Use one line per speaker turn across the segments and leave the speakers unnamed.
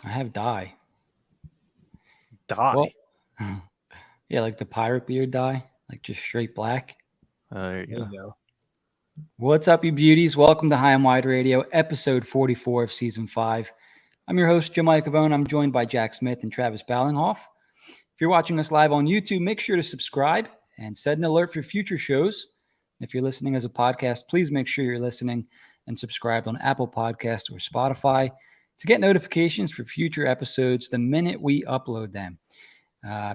I have dye.
Dye?
Well, yeah, like the pirate beard dye, like just straight black.
There you
There
go.
you go.
What's up, you beauties? Welcome to High and Wide Radio, episode 44 of season 5. I'm your host, Jim Iacovone. I'm joined by Jack Smith and Travis Ballinghoff. If you're watching us live on YouTube, make sure to subscribe and set an alert for future shows. If you're listening as a podcast, please make sure you're listening and subscribed on Apple Podcasts or Spotify to get notifications for future episodes the minute we upload them.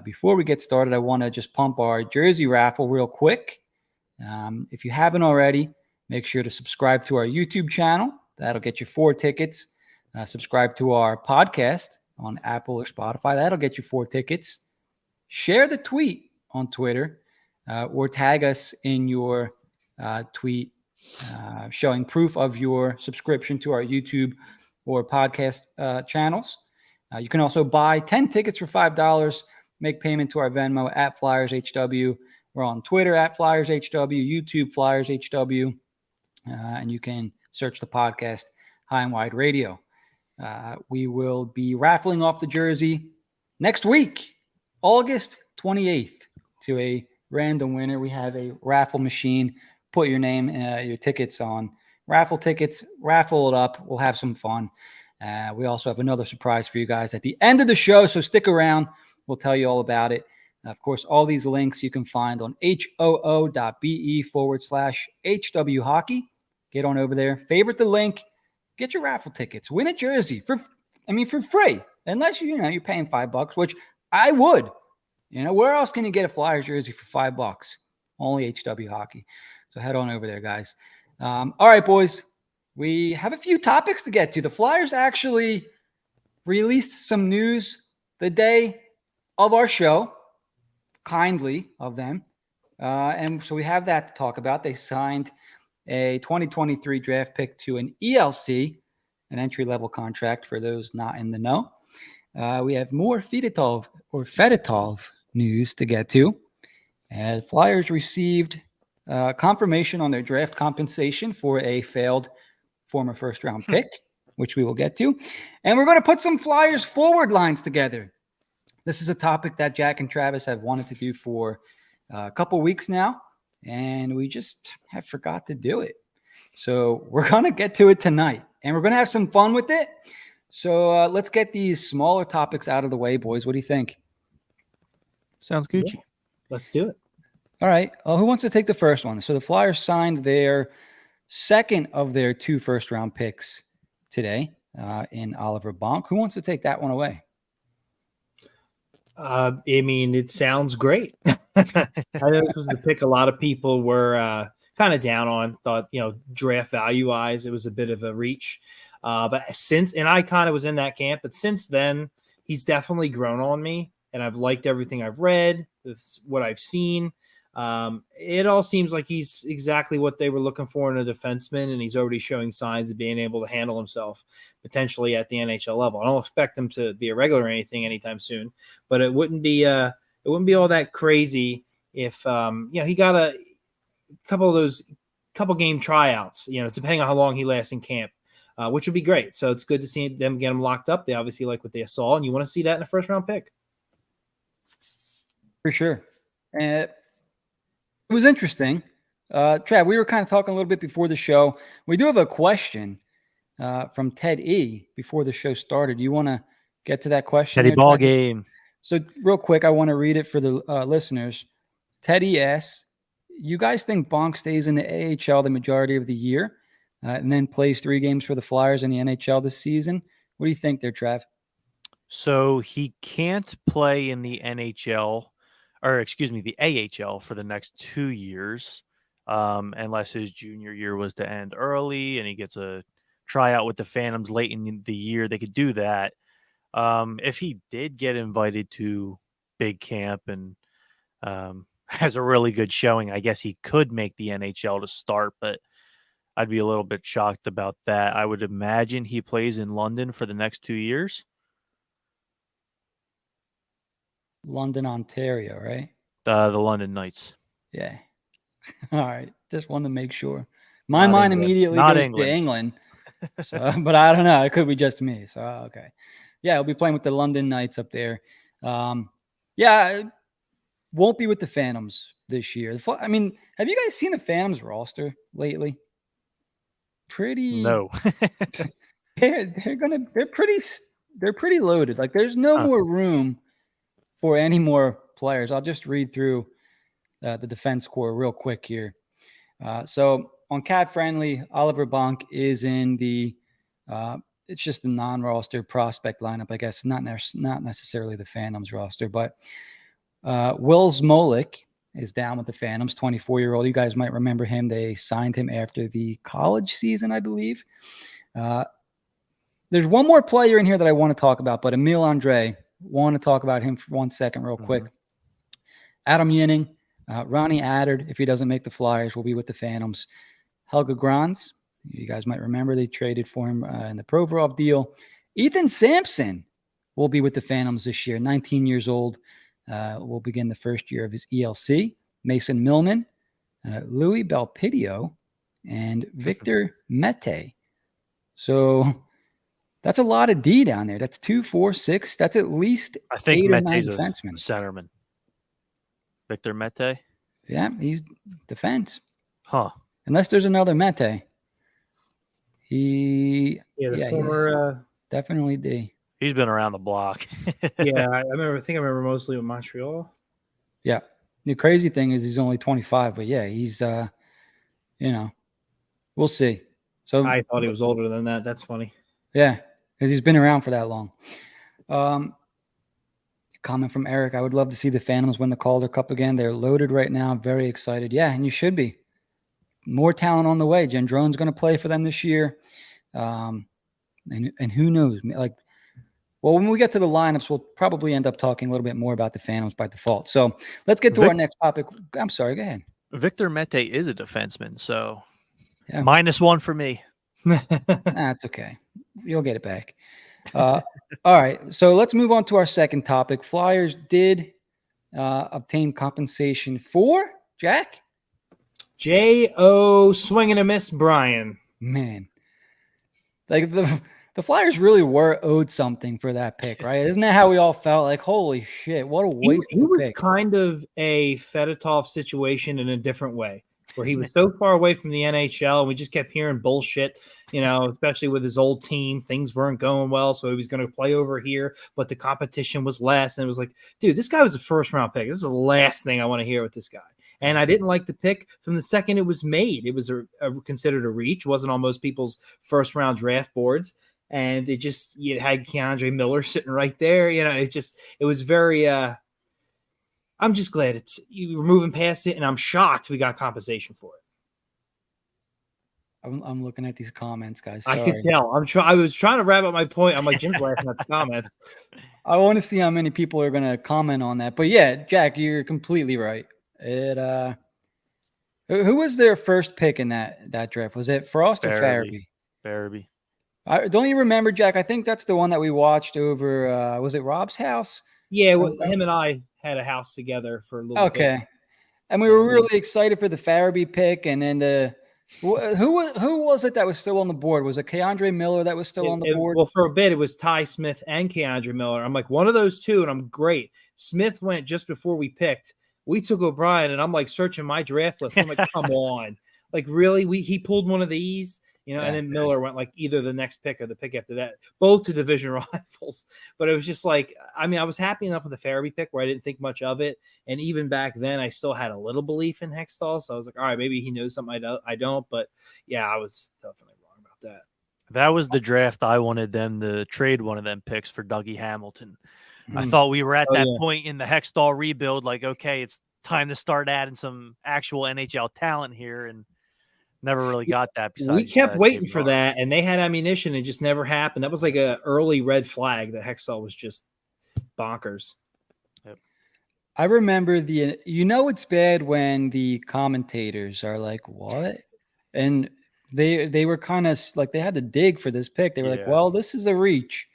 Before we get started, I want to just pump our jersey raffle real quick. If you haven't already, make sure to subscribe to our YouTube channel. That'll get you 4 tickets. Subscribe to our podcast on Apple or Spotify. That'll get you 4 tickets. Share the tweet on Twitter or tag us in your tweet showing proof of your subscription to our YouTube or podcast channels. You can also buy 10 tickets for $5. Make payment to our Venmo at FlyersHW. We're on Twitter at FlyersHW, YouTube FlyersHW, and you can search the podcast High and Wide Radio. We will be raffling off the jersey next week, August 28th, to a random winner. We have a raffle machine. Put your name, your tickets on raffle tickets, raffle it up. We'll have some fun. We also have another surprise for you guys at the end of the show, so stick around. We'll tell you all about it. Of course, all these links you can find on hoo.be/HW Hockey. Get on over there, favorite the link, get your raffle tickets, win a jersey for free, unless you're paying $5, which I would. Where else can you get a Flyers jersey for $5? Only HW Hockey. So head on over there, guys. All right, boys. We have a few topics to get to. The Flyers actually released some news the day of our show, kindly of them. And so we have that to talk about. They signed a 2023 draft pick to an ELC, an entry-level contract for those not in the know. We have more Fedotov news to get to. Flyers received confirmation on their draft compensation for a failed former first-round pick, which we will get to. And we're going to put some Flyers forward lines together. This is a topic that Jack and Travis have wanted to do for a couple weeks now, and we just have forgot to do it. So we're going to get to it tonight, and we're going to have some fun with it. So let's get these smaller topics out of the way, boys. What do you think?
Sounds Gucci.
Yeah, let's do it.
All right. Who wants to take the first one? So the Flyers signed their second of their 2 first-round picks today in Oliver Bonk. Who wants to take that one away?
It sounds great. I know this was the pick a lot of people were kind of down on, thought, draft value-wise, it was a bit of a reach. But I kind of was in that camp, but since then, he's definitely grown on me, and I've liked everything I've read, what I've seen. It all seems like he's exactly what they were looking for in a defenseman, and he's already showing signs of being able to handle himself potentially at the NHL level. I don't expect him to be a regular or anything anytime soon, but it wouldn't be all that crazy if he got a couple game tryouts, depending on how long he lasts in camp, which would be great. So it's good to see them get him locked up. They obviously like what they saw, and you want to see that in a first round pick.
For sure. It was interesting. Trav, we were kind of talking a little bit before the show. We do have a question from Ted E. before the show started. You want to get to that question?
Teddy Ball Game.
So real quick, I want to read it for the listeners. Ted E. asks, you guys think Bonk stays in the AHL the majority of the year and then plays 3 games for the Flyers in the NHL this season? What do you think there, Trav?
So he can't play in the NHL, the AHL for the next 2 years, unless his junior year was to end early and he gets a tryout with the Phantoms late in the year. They could do that. If he did get invited to big camp and has a really good showing, I guess he could make the NHL to start, but I'd be a little bit shocked about that. I would imagine he plays in London for the next 2 years.
London, Ontario, right?
The London Knights.
Yeah. All right. Just wanted to make sure. My mind immediately goes to England. So, but I don't know. It could be just me. So okay, yeah, he'll be playing with the London Knights up there. Yeah, won't be with the Phantoms this year. I mean, have you guys seen the Phantoms roster lately? Pretty.
No.
They're pretty loaded. Like there's no more room for any more players. I'll just read through the defense core real quick here. So on Cat Friendly, Oliver Bonk is in the. It's just the non-roster prospect lineup, I guess. Not necessarily the Phantoms roster, but Will Smolik is down with the Phantoms, 24-year-old. You guys might remember him. They signed him after the college season, I believe. There's one more player in here that I want to talk about, but Emil Andre, want to talk about him for 1 second real quick. Adam Yinning, Ronnie Addard, if he doesn't make the Flyers, will be with the Phantoms. Helga Grans, you guys might remember they traded for him in the Provorov deal. Ethan Sampson will be with the Phantoms this year, 19 years old. Will begin the first year of his ELC. Mason Millman, Louis Belpidio, and Victor Mete. So that's a lot of D down there. That's 2, 4, 6. That's at least
I think
8 or 9
Mete's a
defensemen.
centerman. Victor Mete?
Yeah, he's
Huh.
Unless there's another Mete.
Former
definitely D.
He's been around the block.
Yeah, I remember mostly with Montreal.
Yeah. The crazy thing is he's only 25, but yeah, he's we'll see. So
I thought he was older than that. That's funny.
Yeah, because he's been around for that long. Comment from Eric. I would love to see the Phantoms win the Calder Cup again. They're loaded right now. I'm very excited. Yeah, and you should be. More talent on the way. Gendron's going to play for them this year. And who knows? When we get to the lineups, we'll probably end up talking a little bit more about the Phantoms by default. So let's get to our next topic. I'm sorry. Go ahead.
Victor Mete is a defenseman, so
yeah.
-1 for me.
That's okay. You'll get it back. All right. So let's move on to our second topic. Flyers did obtain compensation for Jack.
J.O. swing and a miss, Brian.
Man, like the Flyers really were owed something for that pick, right? Isn't that how we all felt? Like, holy shit, what a waste!
He was
pick.
kind of a Fedotov situation in a different way, where he was so far away from the NHL, and we just kept hearing bullshit, especially with his old team. Things weren't going well, so he was going to play over here, but the competition was less. And it was like, dude, this guy was a first-round pick. This is the last thing I want to hear with this guy. And I didn't like the pick from the second it was made. It was considered a reach. It wasn't on most people's first-round draft boards. And you had Keandre Miller sitting right there. It was very I'm just glad you were moving past it, and I'm shocked we got compensation for it.
I'm looking at these comments, guys. Sorry.
I could tell. I was trying to wrap up my point. I'm like, Jim's laughing at the comments.
I want to see how many people are going to comment on that. But yeah, Jack, you're completely right. Who was their first pick in that draft? Was it Frost or Farabee?
Farabee.
Don't you remember, Jack? I think that's the one that we watched over. Was it Rob's house?
Yeah, him and I had a house together for a little bit.
Okay, and we were really excited for the Farabee pick, and then who was it that was still on the board? Was it Keandre Miller that was still on the board?
Well, for a bit it was Ty Smith and Keandre Miller. I'm like, one of those two, and I'm great. Smith went just before we picked. We took O'Brien, and I'm like searching my draft list. I'm like, come on, like really? He pulled one of these. And then Miller went like either the next pick or the pick after that, both to division rivals. But it was just like, I was happy enough with the Farabee pick where I didn't think much of it. And even back then, I still had a little belief in Hextall. So I was like, all right, maybe he knows something I don't. But yeah, I was definitely wrong about that.
That was the draft I wanted them to trade one of them picks for Dougie Hamilton. I thought we were at that point in the Hextall rebuild, like, okay, it's time to start adding some actual NHL talent here. And never really got that.
We kept waiting for that, and they had ammunition. It just never happened. That was like an early red flag that Hextall was just bonkers.
Yep.
I remember it's bad when the commentators are like, what? And they were kind of like, they had to dig for this pick. They were like, well, this is a reach.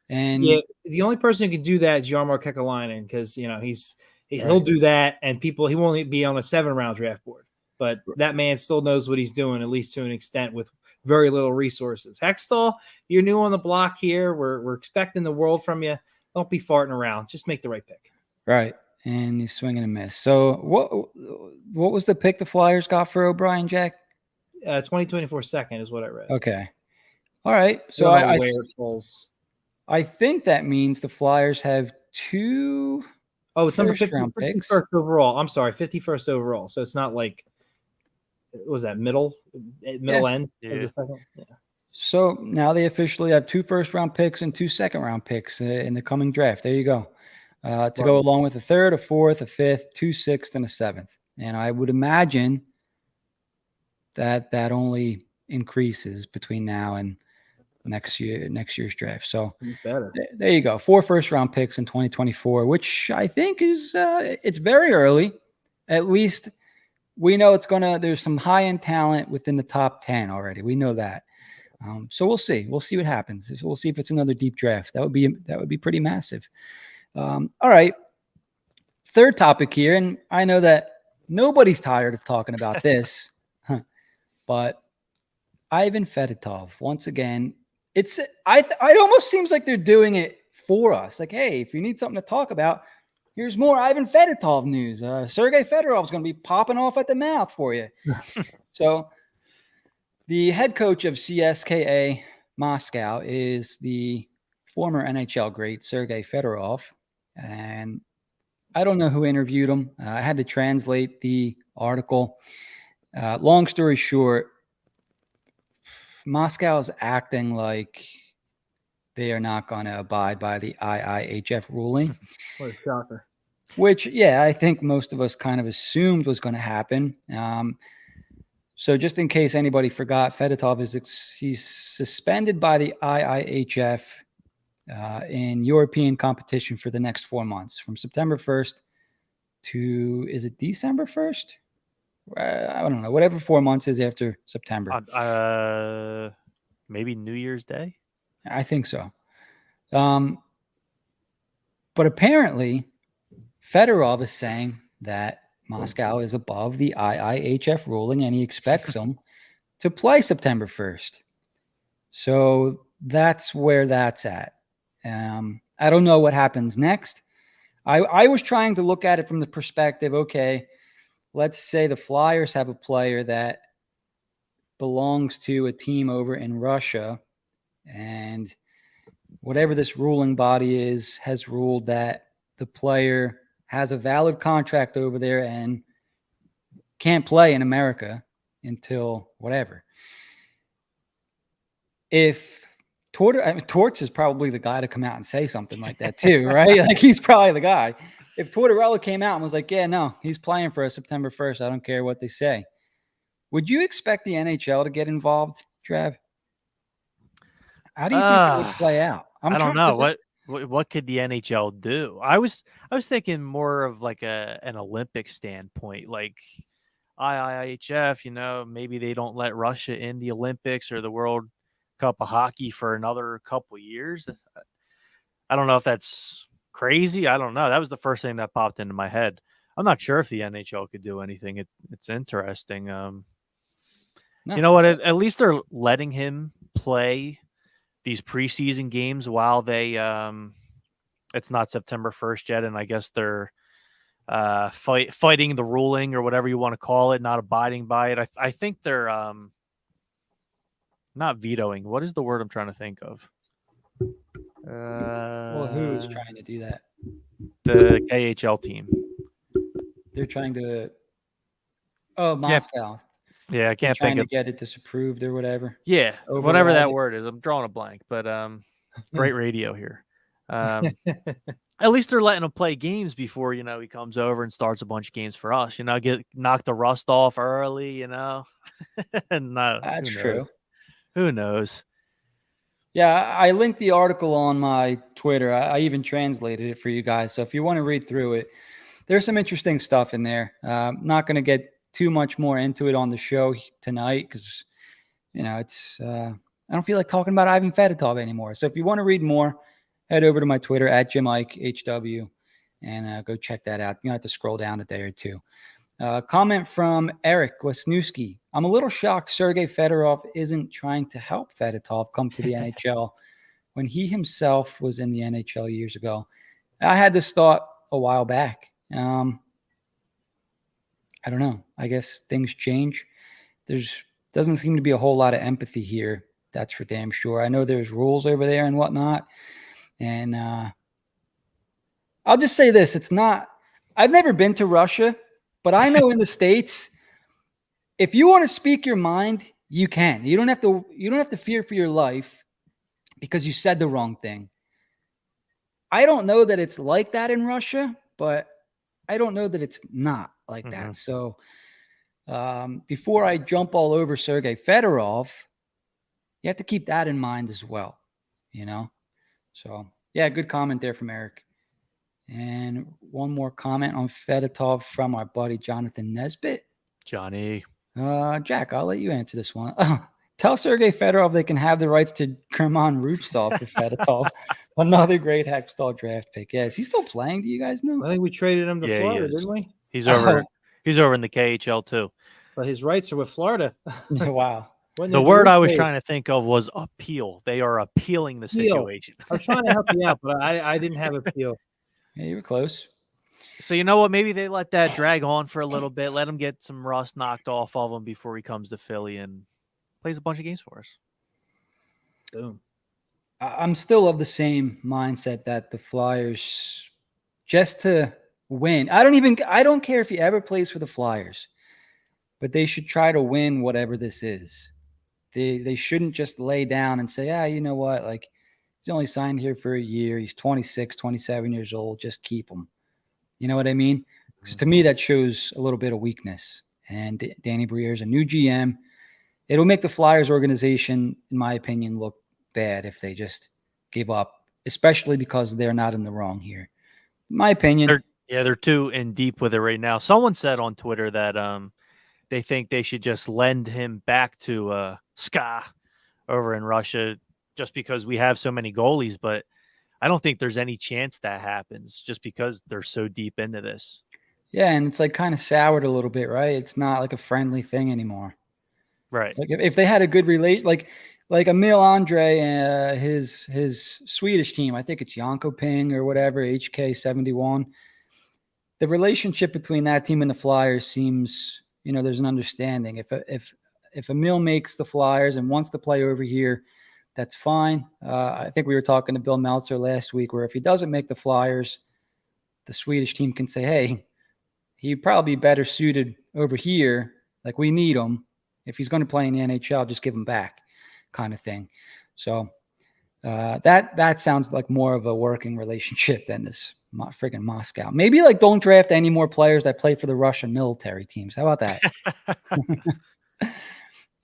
And
the only person who can do that is Jarmo Kekalainen, because he'll do that, and he won't be on a 7-round draft board. But that man still knows what he's doing, at least to an extent, with very little resources. Hextall, you're new on the block here. We're expecting the world from you. Don't be farting around. Just make the right pick.
Right. And you swing and a miss. So what was the pick the Flyers got for O'Brien, Jack?
2024 second is what I read.
Okay. All right. So
I don't know where it falls.
I think that means the Flyers have 2
it's number
first-round picks.
51st overall. I'm sorry, 51st overall. So it's not like, what was that, middle end of the second? Yeah.
So now they officially have 2 first-round picks and 2 second-round picks in the coming draft. There you go. To go along with a 3rd, a 4th, a 5th, 2 6th, and a 7th. And I would imagine that only increases between now and next year's draft. So
better.
There you go. 4 first-round picks in 2024, which I think is it's very early. At least we know there's some high-end talent within the top 10 already. We know that. So we'll see. We'll see what happens. We'll see if it's another deep draft. That would be pretty massive. All right. 3rd topic here, and I know that nobody's tired of talking about this, but Ivan Fedotov, once again, it almost seems like they're doing it for us. Like, hey, if you need something to talk about, here's more Ivan Fedotov news. Sergei Fedorov is going to be popping off at the mouth for you. So the head coach of CSKA Moscow is the former NHL great Sergei Fedorov. And I don't know who interviewed him. I had to translate the article. Long story short, Moscow's acting like they are not going to abide by the IIHF ruling.
What a shocker.
Which, yeah, I think most of us kind of assumed was going to happen. So just in case anybody forgot, Fedotov he's suspended by the IIHF in European competition for the next 4 months, from September 1st to, is it December 1st? I don't know, whatever 4 months is after September.
Maybe New Year's Day?
I think so. But apparently, Fedorov is saying that Moscow is above the IIHF ruling and he expects them to play September 1st. So that's where that's at. I don't know what happens next. I was trying to look at it from the perspective, okay, let's say the Flyers have a player that belongs to a team over in Russia, and whatever this ruling body is has ruled that the player has a valid contract over there and can't play in America until whatever. If Torts is probably the guy to come out and say something like that too, right? Like, he's probably the guy. If Tortorella came out and was like, yeah, no, he's playing for us September 1st, I don't care what they say. Would you expect the NHL to get involved, Trav? How do you think it would play out?
I don't know. What could the NHL do? I was thinking more of like an Olympic standpoint, like IIHF, maybe they don't let Russia in the Olympics or the World Cup of Hockey for another couple of years. I don't know if that's crazy. I don't know. That was the first thing that popped into my head. I'm not sure if the NHL could do anything. It's interesting. No. You know what? At least they're letting him play these preseason games while they it's not September 1st yet, and I guess they're fighting the ruling or whatever you want to call it, not abiding by it. I think they're not vetoing. What is the word I'm trying to think of?
Well, who is trying to do that?
The KHL team.
They're trying to. Oh, Moscow.
Yeah, I can't
trying
think
to get it disapproved or whatever.
Yeah, whatever that word is. I'm drawing a blank, but great radio here. At least they're letting him play games before, he comes over and starts a bunch of games for us. Knock the rust off early, No,
that's true.
Who knows?
Yeah, I linked the article on my Twitter. I even translated it for you guys. So if you want to read through it, there's some interesting stuff in there. Not going to get too much more into it on the show tonight because, it's I don't feel like talking about Ivan Fedotov anymore. So if you want to read more, head over to my Twitter at JimIkeHW and go check that out. You have to scroll down a day or two. Comment from Eric Wisniewski. I'm a little shocked Sergei Fedorov isn't trying to help Fedotov come to the NHL when he himself was in the NHL years ago. I had this thought a while back. I don't know. I guess things change. Doesn't seem to be a whole lot of empathy here. That's for damn sure. I know there's rules over there and whatnot. And I'll just say this. I've never been to Russia, but I know in the States, if you want to speak your mind, you can. You don't have to fear for your life because you said the wrong thing. I don't know that it's like that in Russia, but I don't know that it's not like that. So before I jump all over Sergei Fedorov, you have to keep that in mind as well, So, yeah, good comment there from Eric. And one more comment on Fedotov from our buddy Jonathan Nesbitt.
Johnny.
Jack, I'll let you answer this one. Tell Sergei Fedorov they can have the rights to German Rubtsov for Fedotov. Another great Hextall draft pick. Yeah, is he still playing? Do you guys know?
I think we traded him to Florida, didn't we?
He's over. He's over in the KHL too.
But his rights are with Florida.
Wow.
The word I was trying to think of was appeal. They are appealing the situation.
I was trying to help you out, but I didn't have appeal.
Yeah, you were close.
So you know what? Maybe they let that drag on for a little bit. Let him get some rust knocked off of him before he comes to Philly and plays a bunch of games for us.
Boom.
I'm still of the same mindset that the Flyers, just to win. I don't care if he ever plays for the Flyers, but they should try to win whatever this is. They shouldn't just lay down and say, you know what? Like, he's only signed here for a year. He's 26, 27 years old. Just keep him. You know what I mean? Because to me, that shows a little bit of weakness. And Danny Briere is a new GM. It'll make the Flyers organization, in my opinion, look bad if they just give up, especially because they're not in the wrong here. In my opinion.
They're too in deep with it right now. Someone said on Twitter that they think they should just lend him back to SKA over in Russia just because we have so many goalies, but I don't think there's any chance that happens just because they're so deep into this.
Yeah, and it's like kind of soured a little bit, right? It's not like a friendly thing anymore.
Right.
Like if they had a good relation, like Emil Andre, his Swedish team, I think it's Iacovone or whatever, HK71. The relationship between that team and the Flyers seems, there's an understanding. If Emil makes the Flyers and wants to play over here, that's fine. I think we were talking to Bill Meltzer last week where if he doesn't make the Flyers, the Swedish team can say, hey, he'd probably be better suited over here. Like, we need him. If he's going to play in the NHL, just give him back kind of thing. So that sounds like more of a working relationship than this friggin' Moscow. Maybe don't draft any more players that play for the Russian military teams. How about that?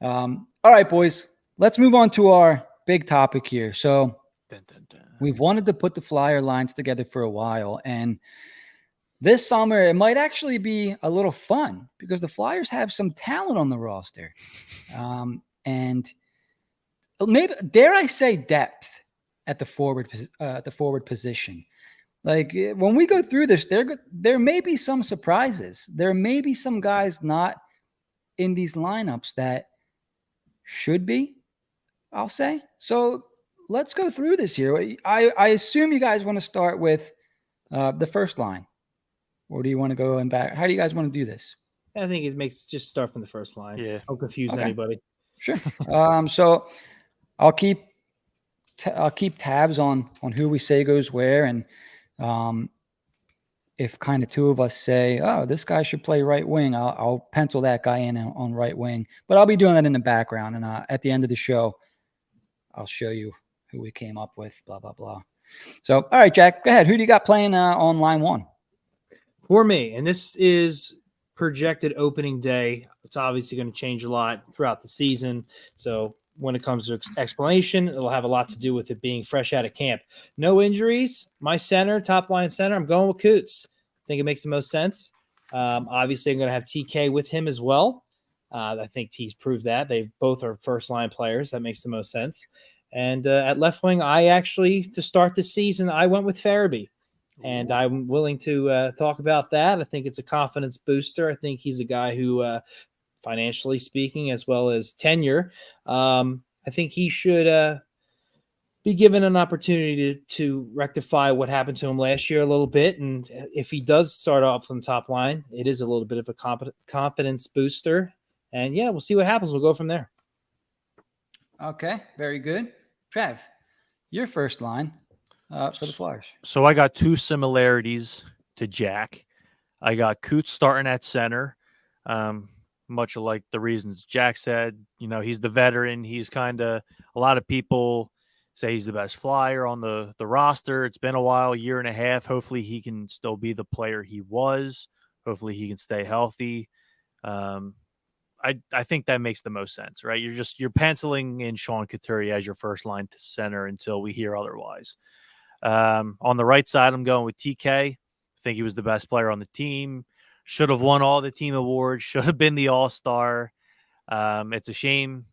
All right, boys, let's move on to our big topic here. So we've wanted to put the Flyer lines together for a while, and this summer it might actually be a little fun because the Flyers have some talent on the roster, and maybe, dare I say, depth at the forward position. Like, when we go through this, there may be some surprises. There may be some guys not in these lineups that should be, I'll say. So let's go through this here. I assume you guys want to start with the first line, or do you want to go and back? How do you guys want to do this?
I think it makes just start from the first line.
Yeah,
don't confuse anybody.
Sure. So I'll keep tabs on who we say goes where, and if kind of two of us say, oh, this guy should play right wing, I'll pencil that guy in on right wing. But I'll be doing that in the background, and at the end of the show, I'll show you who we came up with, blah, blah, blah. So, all right, Jack, go ahead. Who do you got playing on line one?
For me, and this is projected opening day. It's obviously going to change a lot throughout the season. So when it comes to explanation, it'll have a lot to do with it being fresh out of camp. No injuries. My center, top line center, I'm going with Coots. I think it makes the most sense. Obviously, I'm going to have TK with him as well. I think he's proved that. They both are first-line players. That makes the most sense. And at left wing, to start the season, I went with Farabee. And I'm willing to talk about that. I think it's a confidence booster. I think he's a guy who, financially speaking, as well as tenure, I think he should be given an opportunity to rectify what happened to him last year a little bit. And if he does start off on the top line, it is a little bit of a confidence booster. And yeah, we'll see what happens. We'll go from there.
Okay, very good. Trav, your first line for the Flyers.
So I got two similarities to Jack. I got Coots starting at center, much like the reasons Jack said. He's the veteran. He's kind of – a lot of people say he's the best Flyer on the roster. It's been a while, a year and a half. Hopefully he can still be the player he was. Hopefully he can stay healthy. I think that makes the most sense, right? You're penciling in Sean Couturier as your first line to center until we hear otherwise. On the right side, I'm going with TK. I think he was the best player on the team. Should have won all the team awards. Should have been the All-Star. It's a shame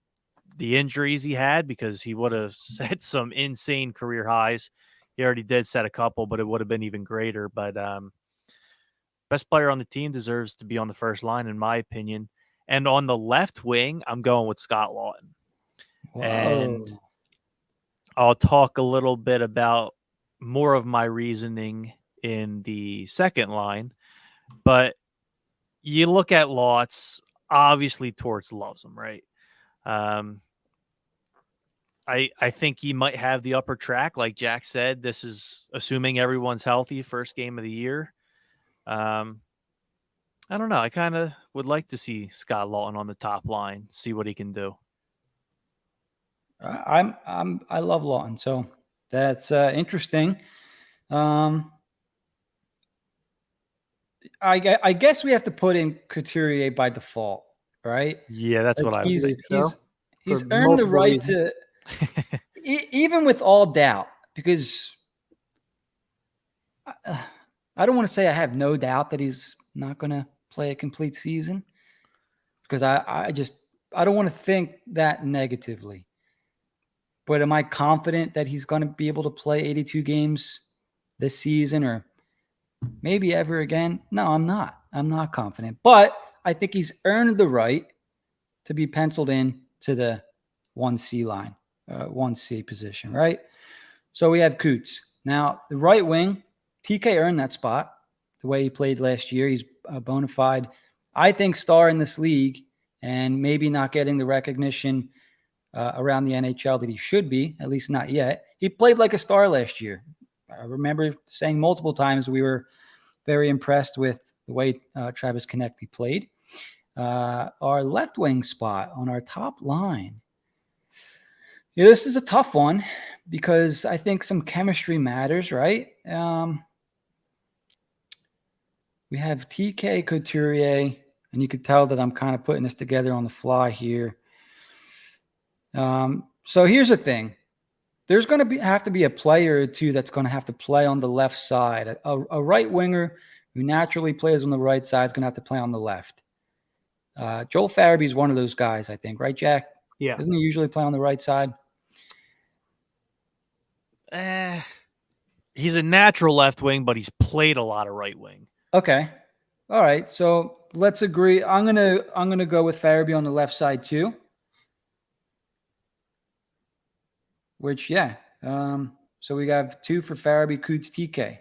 the injuries he had because he would have set some insane career highs. He already did set a couple, but it would have been even greater. But best player on the team deserves to be on the first line, in my opinion. And on the left wing, I'm going with Scott Lawton.
Whoa.
And I'll talk a little bit about more of my reasoning in the second line. But you look at Lotz, obviously Torts loves him, right? I think he might have the upper track, like Jack said. This is assuming everyone's healthy, first game of the year. I don't know. I kind of would like to see Scott Lawton on the top line, see what he can do.
I love Lawton, so that's interesting. I guess we have to put in Couturier by default, right?
Yeah, that's what I was thinking.
He's earned the right to, even with all doubt, because I don't want to say I have no doubt that he's not going to play a complete season, because I don't want to think that negatively. But am I confident that he's going to be able to play 82 games this season or maybe ever again? No, I'm not. I'm not confident. But I think he's earned the right to be penciled in to the 1C line, 1C position, right? So we have Coots. Now, the right wing, TK earned that spot the way he played last year. He's a bona fide, I think, star in this league, and maybe not getting the recognition around the NHL that he should be, at least not yet. He played like a star last year. I remember saying multiple times we were very impressed with the way Travis Konecny played. Our left wing spot on our top line. Yeah, this is a tough one because I think some chemistry matters, right? We have TK, Couturier, and you could tell that I'm kind of putting this together on the fly here. So here's the thing. There's going to have to be a player or two that's going to have to play on the left side. A right winger who naturally plays on the right side is going to have to play on the left. Joel Farabee is one of those guys, I think. Right, Jack?
Yeah.
Doesn't he usually play on the right side?
He's a natural left wing, but he's played a lot of right wing.
Okay. All right. So let's agree. I'm gonna go with Farabee on the left side too. Which, yeah. So we have 2 for Farabee, Coots, TK.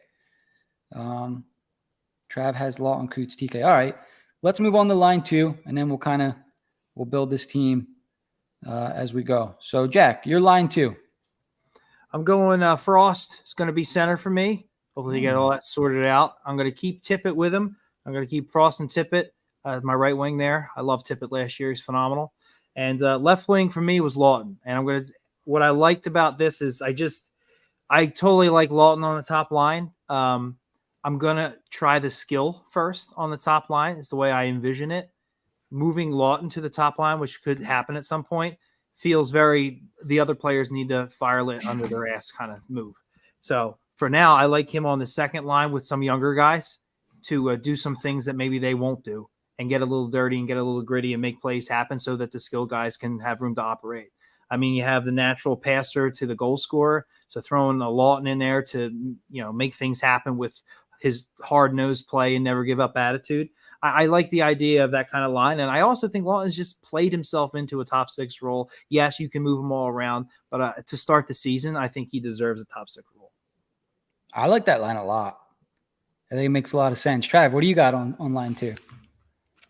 Trav has Lawton, Coots, TK. All right. Let's move on to line 2, and then we'll build this team as we go. So, Jack, your line 2.
I'm going Frost. It's going to be center for me. Hopefully you get all that sorted out. I'm going to keep Tippett with him. I'm going to keep Frost and Tippett as my right wing there. I love Tippett last year. He's phenomenal. And left wing for me was Lawton. And what I liked about this is I totally like Lawton on the top line. I'm going to try the skill first on the top line. It's the way I envision it. Moving Lawton to the top line, which could happen at some point, feels the other players need to fire lit under their ass kind of move. So for now, I like him on the second line with some younger guys to do some things that maybe they won't do and get a little dirty and get a little gritty and make plays happen so that the skill guys can have room to operate. I mean, you have the natural passer to the goal scorer. So throwing a Lawton in there to, make things happen with his hard-nosed play and never give up attitude. I like the idea of that kind of line. And I also think Lawton's just played himself into a top 6 role. Yes, you can move him all around, but to start the season, I think he deserves a top 6 role.
I like that line a lot. I think it makes a lot of sense. Trav, what do you got on line 2?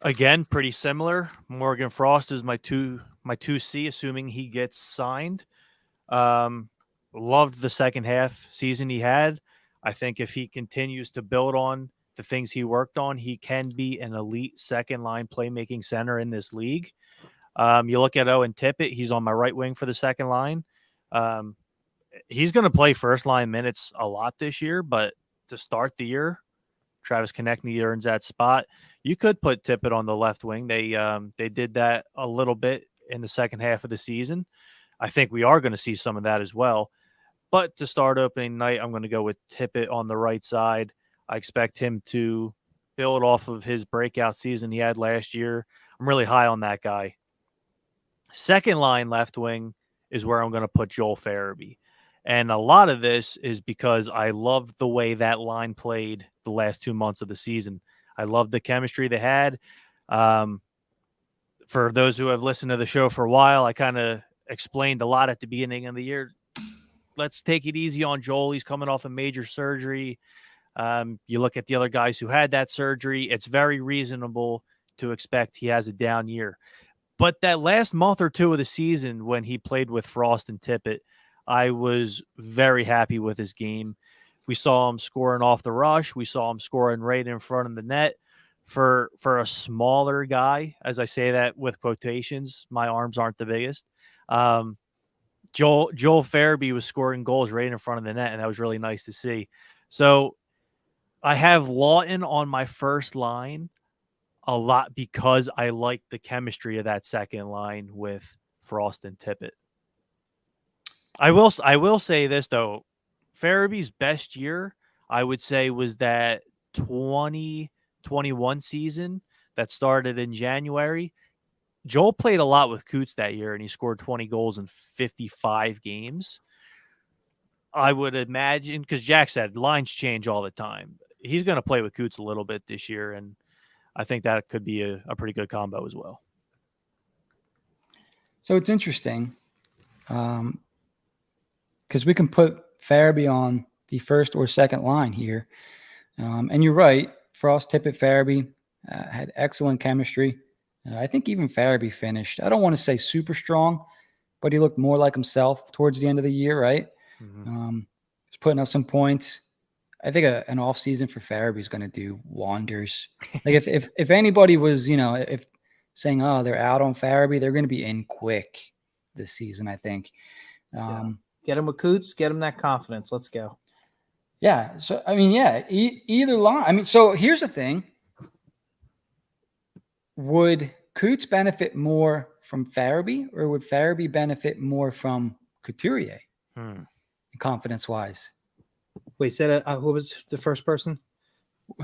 Again, pretty similar. Morgan Frost is my 2C, assuming he gets signed. Loved the second half season he had. I think if he continues to build on the things he worked on, he can be an elite second line playmaking center in this league. You look at Owen Tippett, he's on my right wing for the second line. He's going to play first line minutes a lot this year, but to start the year, Travis Konechny earns that spot. You could put Tippett on the left wing. They did that a little bit in the second half of the season. I think we are going to see some of that as well. But to start opening night, I'm going to go with Tippett on the right side. I expect him to build off of his breakout season he had last year. I'm really high on that guy. Second line left wing is where I'm going to put Joel Farabee. And a lot of this is because I loved the way that line played the last 2 months of the season. I loved the chemistry they had. For those who have listened to the show for a while, I kind of explained a lot at the beginning of the year. Let's take it easy on Joel. He's coming off a major surgery. You look at the other guys who had that surgery, it's very reasonable to expect he has a down year. But that last month or two of the season when he played with Frost and Tippett, I was very happy with his game. We saw him scoring off the rush. We saw him scoring right in front of the net. For a smaller guy, as I say that with quotations, my arms aren't the biggest. Joel Farabee was scoring goals right in front of the net, and that was really nice to see. So I have Lawton on my first line a lot because I like the chemistry of that second line with Frost and Tippett. I will say this, though. Farabee's best year, I would say, was that 2021 season that started in January. Joel played a lot with Coots that year, and he scored 20 goals in 55 games. I would imagine, because Jack said lines change all the time. He's going to play with Coots a little bit this year, and I think that could be a pretty good combo as well.
So it's interesting because we can put Farabee on the first or second line here. And you're right, Frost, Tippett, Farabee had excellent chemistry. I think even Farabee finished, I don't want to say super strong, but he looked more like himself towards the end of the year, right?
Mm-hmm.
He's putting up some points. I think an off season for Farabee is going to do wonders. Like if anybody was, if saying, oh, they're out on Farabee, they're going to be in quick this season, I think.
Get him with Coots, get him that confidence. Let's go.
Yeah. So, I mean, yeah, either line. I mean, so here's the thing. Would Coots benefit more from Farabee, or would Farabee benefit more from Couturier, confidence-wise?
Wait, said who was the first person?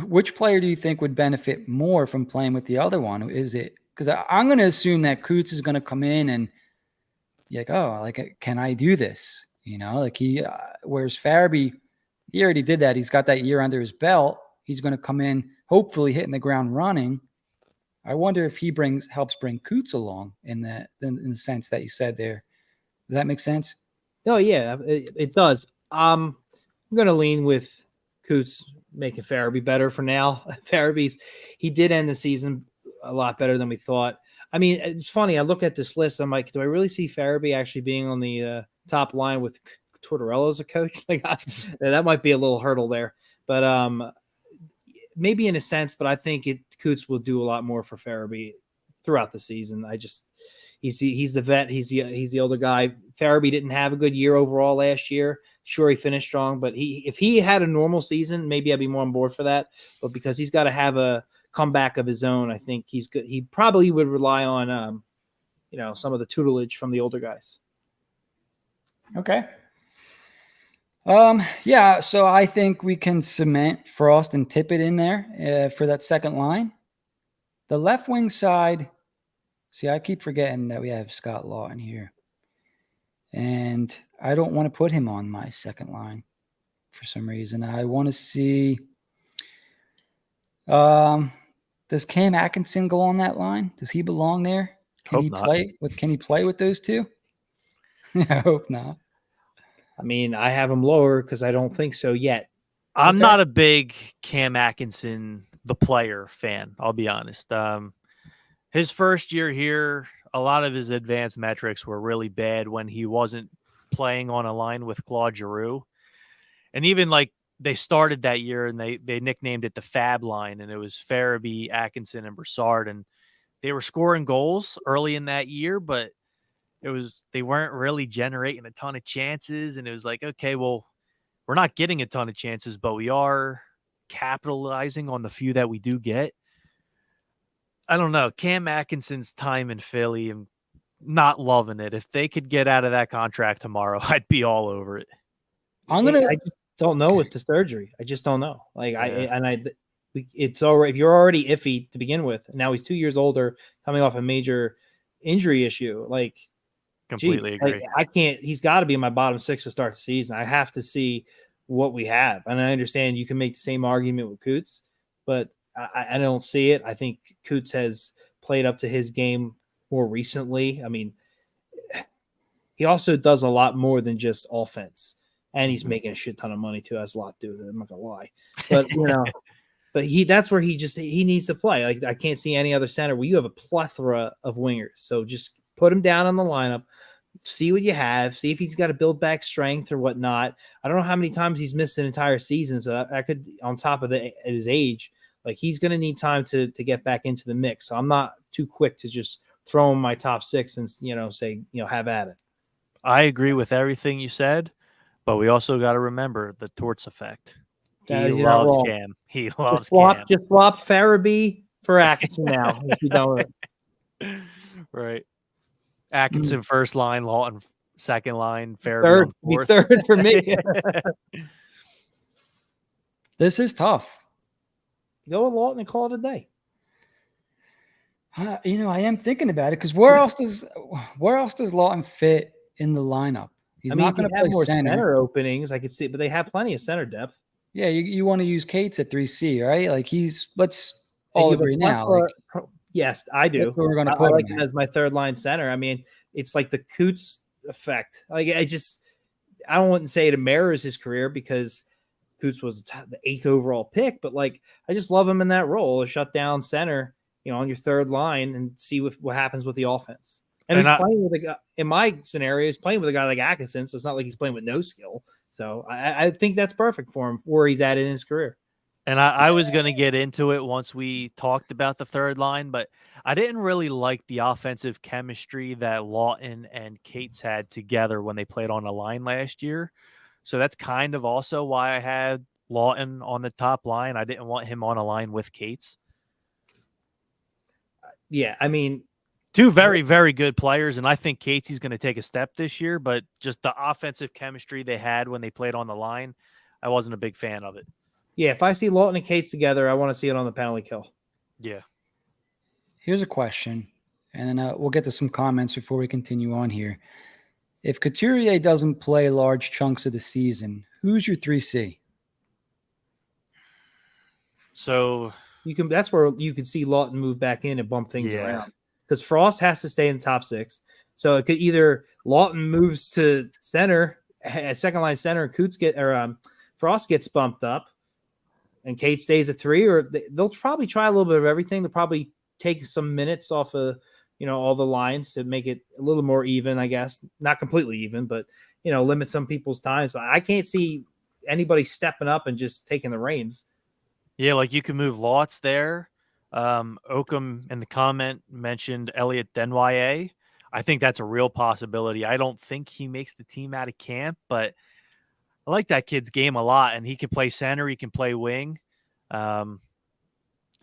Which player do you think would benefit more from playing with the other one? Is it because I'm going to assume that Coots is going to come in and be like, oh, like, can I do this? Like whereas Farabee, he already did that. He's got that year under his belt. He's going to come in, hopefully hitting the ground running. I wonder if he helps bring Coots along in the sense that you said there. Does that make sense?
Oh yeah, it does. I'm going to lean with Coots making Farabee better for now. He did end the season a lot better than we thought. I mean, it's funny. I look at this list. I'm like, do I really see Farabee actually being on the top line with Tortorella as a coach? Like, that might be a little hurdle there. But maybe in a sense, but I think Coots will do a lot more for Farabee throughout the season. He's the vet. He's the older guy. Farabee didn't have a good year overall last year. Sure, he finished strong, but if he had a normal season, maybe I'd be more on board for that. But because he's got to have a comeback of his own, I think he's good. He probably would rely on some of the tutelage from the older guys.
Okay. Yeah, so I think we can cement Frost and Tippett in there for that second line. The left wing side, see, I keep forgetting that we have Scott Lawton here. and I don't want to put him on my second line for some reason. I want to see. Does Cam Atkinson go on that line? Does he belong there? Can
Hope
he
not.
play with those two? I hope not.
I mean, I have him lower because I don't think so yet.
I'm not a big Cam Atkinson, the player, fan. I'll be honest. His first year here, a lot of his advanced metrics were really bad when he wasn't playing on a line with Claude Giroux. And even like they started that year and they nicknamed it the Fab line, and it was Farabee, Atkinson, and Brassard. And they were scoring goals early in that year, but they weren't really generating a ton of chances. And it was like, okay, well, we're not getting a ton of chances, but we are capitalizing on the few that we do get. I don't know. Cam Atkinson's time in Philly, I'm not loving it. If they could get out of that contract tomorrow, I'd be all over it.
I just don't know with the surgery. I just don't know. It's already, if you're already iffy to begin with, and now he's 2 years older, coming off a major injury issue. Like,
Completely agree.
Like, I can't. He's got to be in my bottom six to start the season. I have to see what we have, and I understand you can make the same argument with Coots, but I don't see it. I think Coots has played up to his game more recently. I mean, he also does a lot more than just offense, and he's making a shit ton of money too. Has a lot to do with it. I'm not gonna lie, but that's where he needs to play. Like, I can't see any other center where you have a plethora of wingers. So just put him down on the lineup, see what you have, see if he's got to build back strength or whatnot. I don't know how many times he's missed an entire season, so I could, on top of his age, like, he's going to need time to get back into the mix. So I'm not too quick to just throw him my top six and say have at it.
I agree with everything you said, but we also got to remember the Torts effect. He loves Cam. He loves Cam.
Just swap Farabee for Atkinson now. If you don't.
Right. Atkinson first line, Lawton second line, Farabee fourth.
Third for me.
This is tough.
Go with Lawton and call it a day.
I am thinking about it because where else does Lawton fit in the lineup? He's not going to play
more
center
openings. I could see, but they have plenty of center depth.
Yeah, you want to use Cates at 3C, right? Like, let's all agree now.
Yes, I do.
That's where we're going to put
I like him as my third line center. I mean, it's like the Coots effect. Like, I wouldn't say it mirrors his career because Coots was the 8th overall pick, but like, I just love him in that role, a shutdown center, on your third line, and see what happens with the offense. And playing with a guy, in my scenario, he's playing with a guy like Atkinson, so it's not like he's playing with no skill. So I think that's perfect for him where he's at in his career.
And I was going to get into it once we talked about the third line, but I didn't really like the offensive chemistry that Lawton and Cates had together when they played on a line last year. So that's kind of also why I had Lawton on the top line. I didn't want him on a line with Cates.
Yeah, I mean,
two very, very good players, and I think Cates going to take a step this year, but just the offensive chemistry they had when they played on the line, I wasn't a big fan of it.
Yeah, if I see Lawton and Cates together, I want to see it on the penalty kill.
Yeah.
Here's a question, and then we'll get to some comments before we continue on here. If Couturier doesn't play large chunks of the season, who's your 3C?
So
that's where you can see Lawton move back in and bump things around. Because Frost has to stay in the top 6. So it could either Lawton moves to center, second line center, and Coots Frost gets bumped up, and Kate stays at 3, or they'll probably try a little bit of everything. They'll probably take some minutes off of all the lines to make it a little more even, I guess. Not completely even, but limit some people's times. But I can't see anybody stepping up and just taking the reins.
Yeah, like you can move Lots there. Oakham in the comment mentioned Elliot Denwye. I think that's a real possibility. I don't think he makes the team out of camp, but I like that kid's game a lot, and he can play center. He can play wing.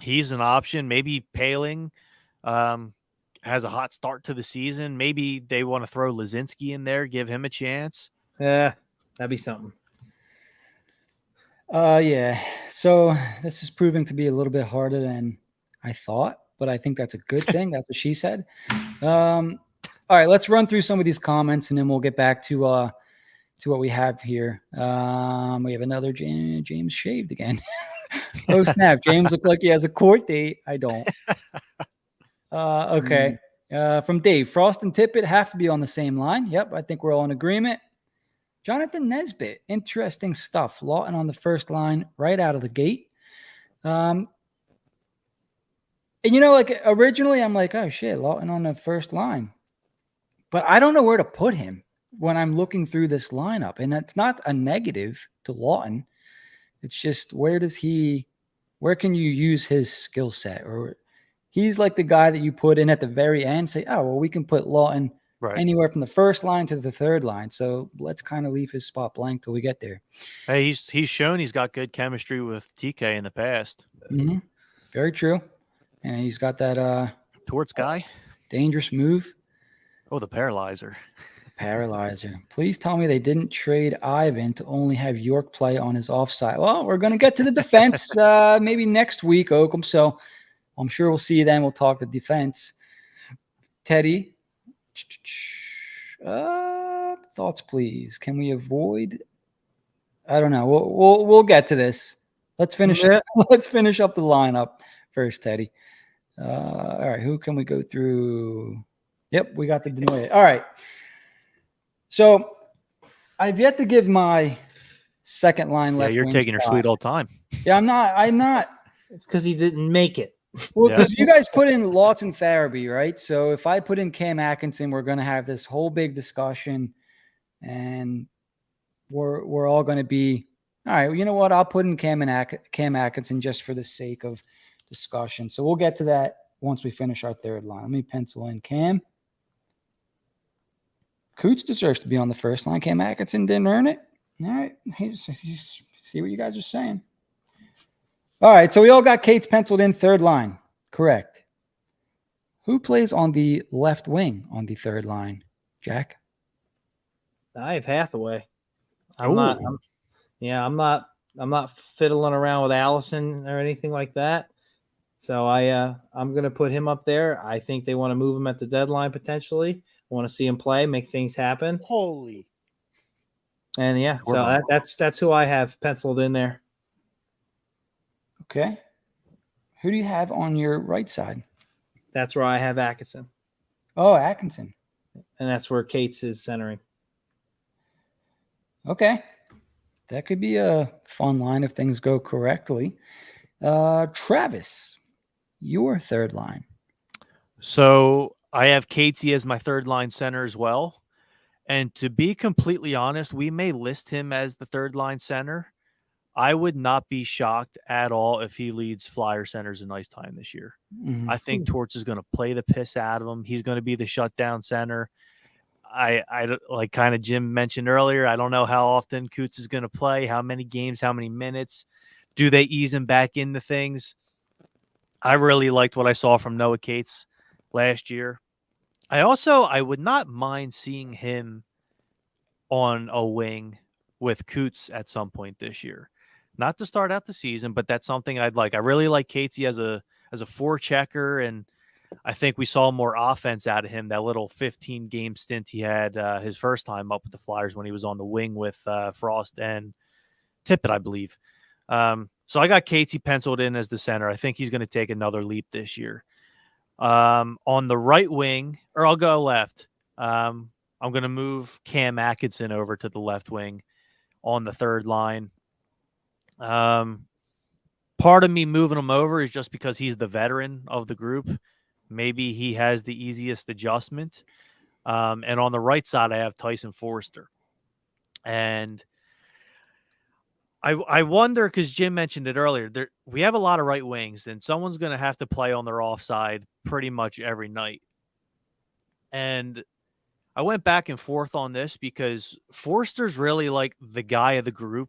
He's an option. Maybe Paling has a hot start to the season. Maybe they want to throw Lazinski in there, give him a chance.
Yeah, that'd be something.
Yeah. So this is proving to be a little bit harder than I thought, but I think that's a good thing. That's what she said. All right, let's run through some of these comments, and then we'll get back to what we have here. We have another James shaved again. Oh, snap. James looked like he has a court date. I don't. Okay. From Dave, Frost and Tippett have to be on the same line. Yep, I think we're all in agreement. Jonathan Nesbitt, interesting stuff. Lawton on the first line right out of the gate. And like originally I'm like, oh shit, Lawton on the first line. But I don't know where to put him when I'm looking through this lineup. And it's not a negative to Lawton. It's just where can you use his skill set? Or he's like the guy that you put in at the very end, say, oh, well, we can put Lawton anywhere from the first line to the third line. So let's kind of leave his spot blank till we get there.
Hey, he's shown he's got good chemistry with TK in the past.
Mm-hmm. Very true. And he's got that
Torts guy.
Dangerous move.
Oh, the paralyzer.
Paralyzer. Please tell me they didn't trade Ivan to only have York play on his offside. Well, we're going to get to the defense maybe next week, Oakham. So I'm sure we'll see you then. We'll talk the defense. Teddy. Thoughts, please. Can we avoid? I don't know. We'll get to this. Let's finish. Let's finish up the lineup first, Teddy. All right. Who can we go through? Yep, we got the Denoye. All right. So I've yet to give my second line left.
Yeah, you're taking your sweet old time.
Yeah, I'm not.
It's because he didn't make it.
Well, because you guys put in Lawton Farabee, right? So if I put in Cam Atkinson, we're going to have this whole big discussion, and we're all going to be all right. You know what? I'll put in Cam Atkinson just for the sake of discussion. So we'll get to that once we finish our third line. Let me pencil in Cam. Coots deserves to be on the first line. Cam Atkinson didn't earn it. All right. See what you guys are saying. All right. So we all got Kate's penciled in third line. Correct. Who plays on the left wing on the third line? Jack?
I have Hathaway. I'm not fiddling around with Allison or anything like that. So I'm going to put him up there. I think they want to move him at the deadline potentially. Want to see him play, make things happen.
Holy.
And yeah, so that's who I have penciled in there.
Okay. Who do you have on your right side?
That's where I have Atkinson.
Oh, Atkinson.
And that's where Cates is centering.
Okay. That could be a fun line if things go correctly. Travis, your third line.
So I have Catesy as my third line center as well. And to be completely honest, we may list him as the third line center. I would not be shocked at all if he leads Flyer centers in ice time this year. Mm-hmm. I think Torts is going to play the piss out of him. He's going to be the shutdown center. I like kind of Jim mentioned earlier, I don't know how often Coots is going to play, how many games, how many minutes. Do they ease him back into things? I really liked what I saw from Noah Cates last year. I would not mind seeing him on a wing with Coots at some point this year. Not to start out the season, but that's something I'd like. I really like Catesy as a forechecker, and I think we saw more offense out of him. That little 15-game stint he had his first time up with the Flyers when he was on the wing with Frost and Tippett, I believe. So I got Catesy penciled in as the center. I think he's going to take another leap this year. On the right wing, or I'll go left. I'm going to move Cam Atkinson over to the left wing on the third line. Part of me moving him over is just because he's the veteran of the group. Maybe he has the easiest adjustment. And on the right side, I have Tyson Forster. And I wonder, because Jim mentioned it earlier, we have a lot of right wings, and someone's going to have to play on their offside pretty much every night. And I went back and forth on this because Forster's really like the guy of the group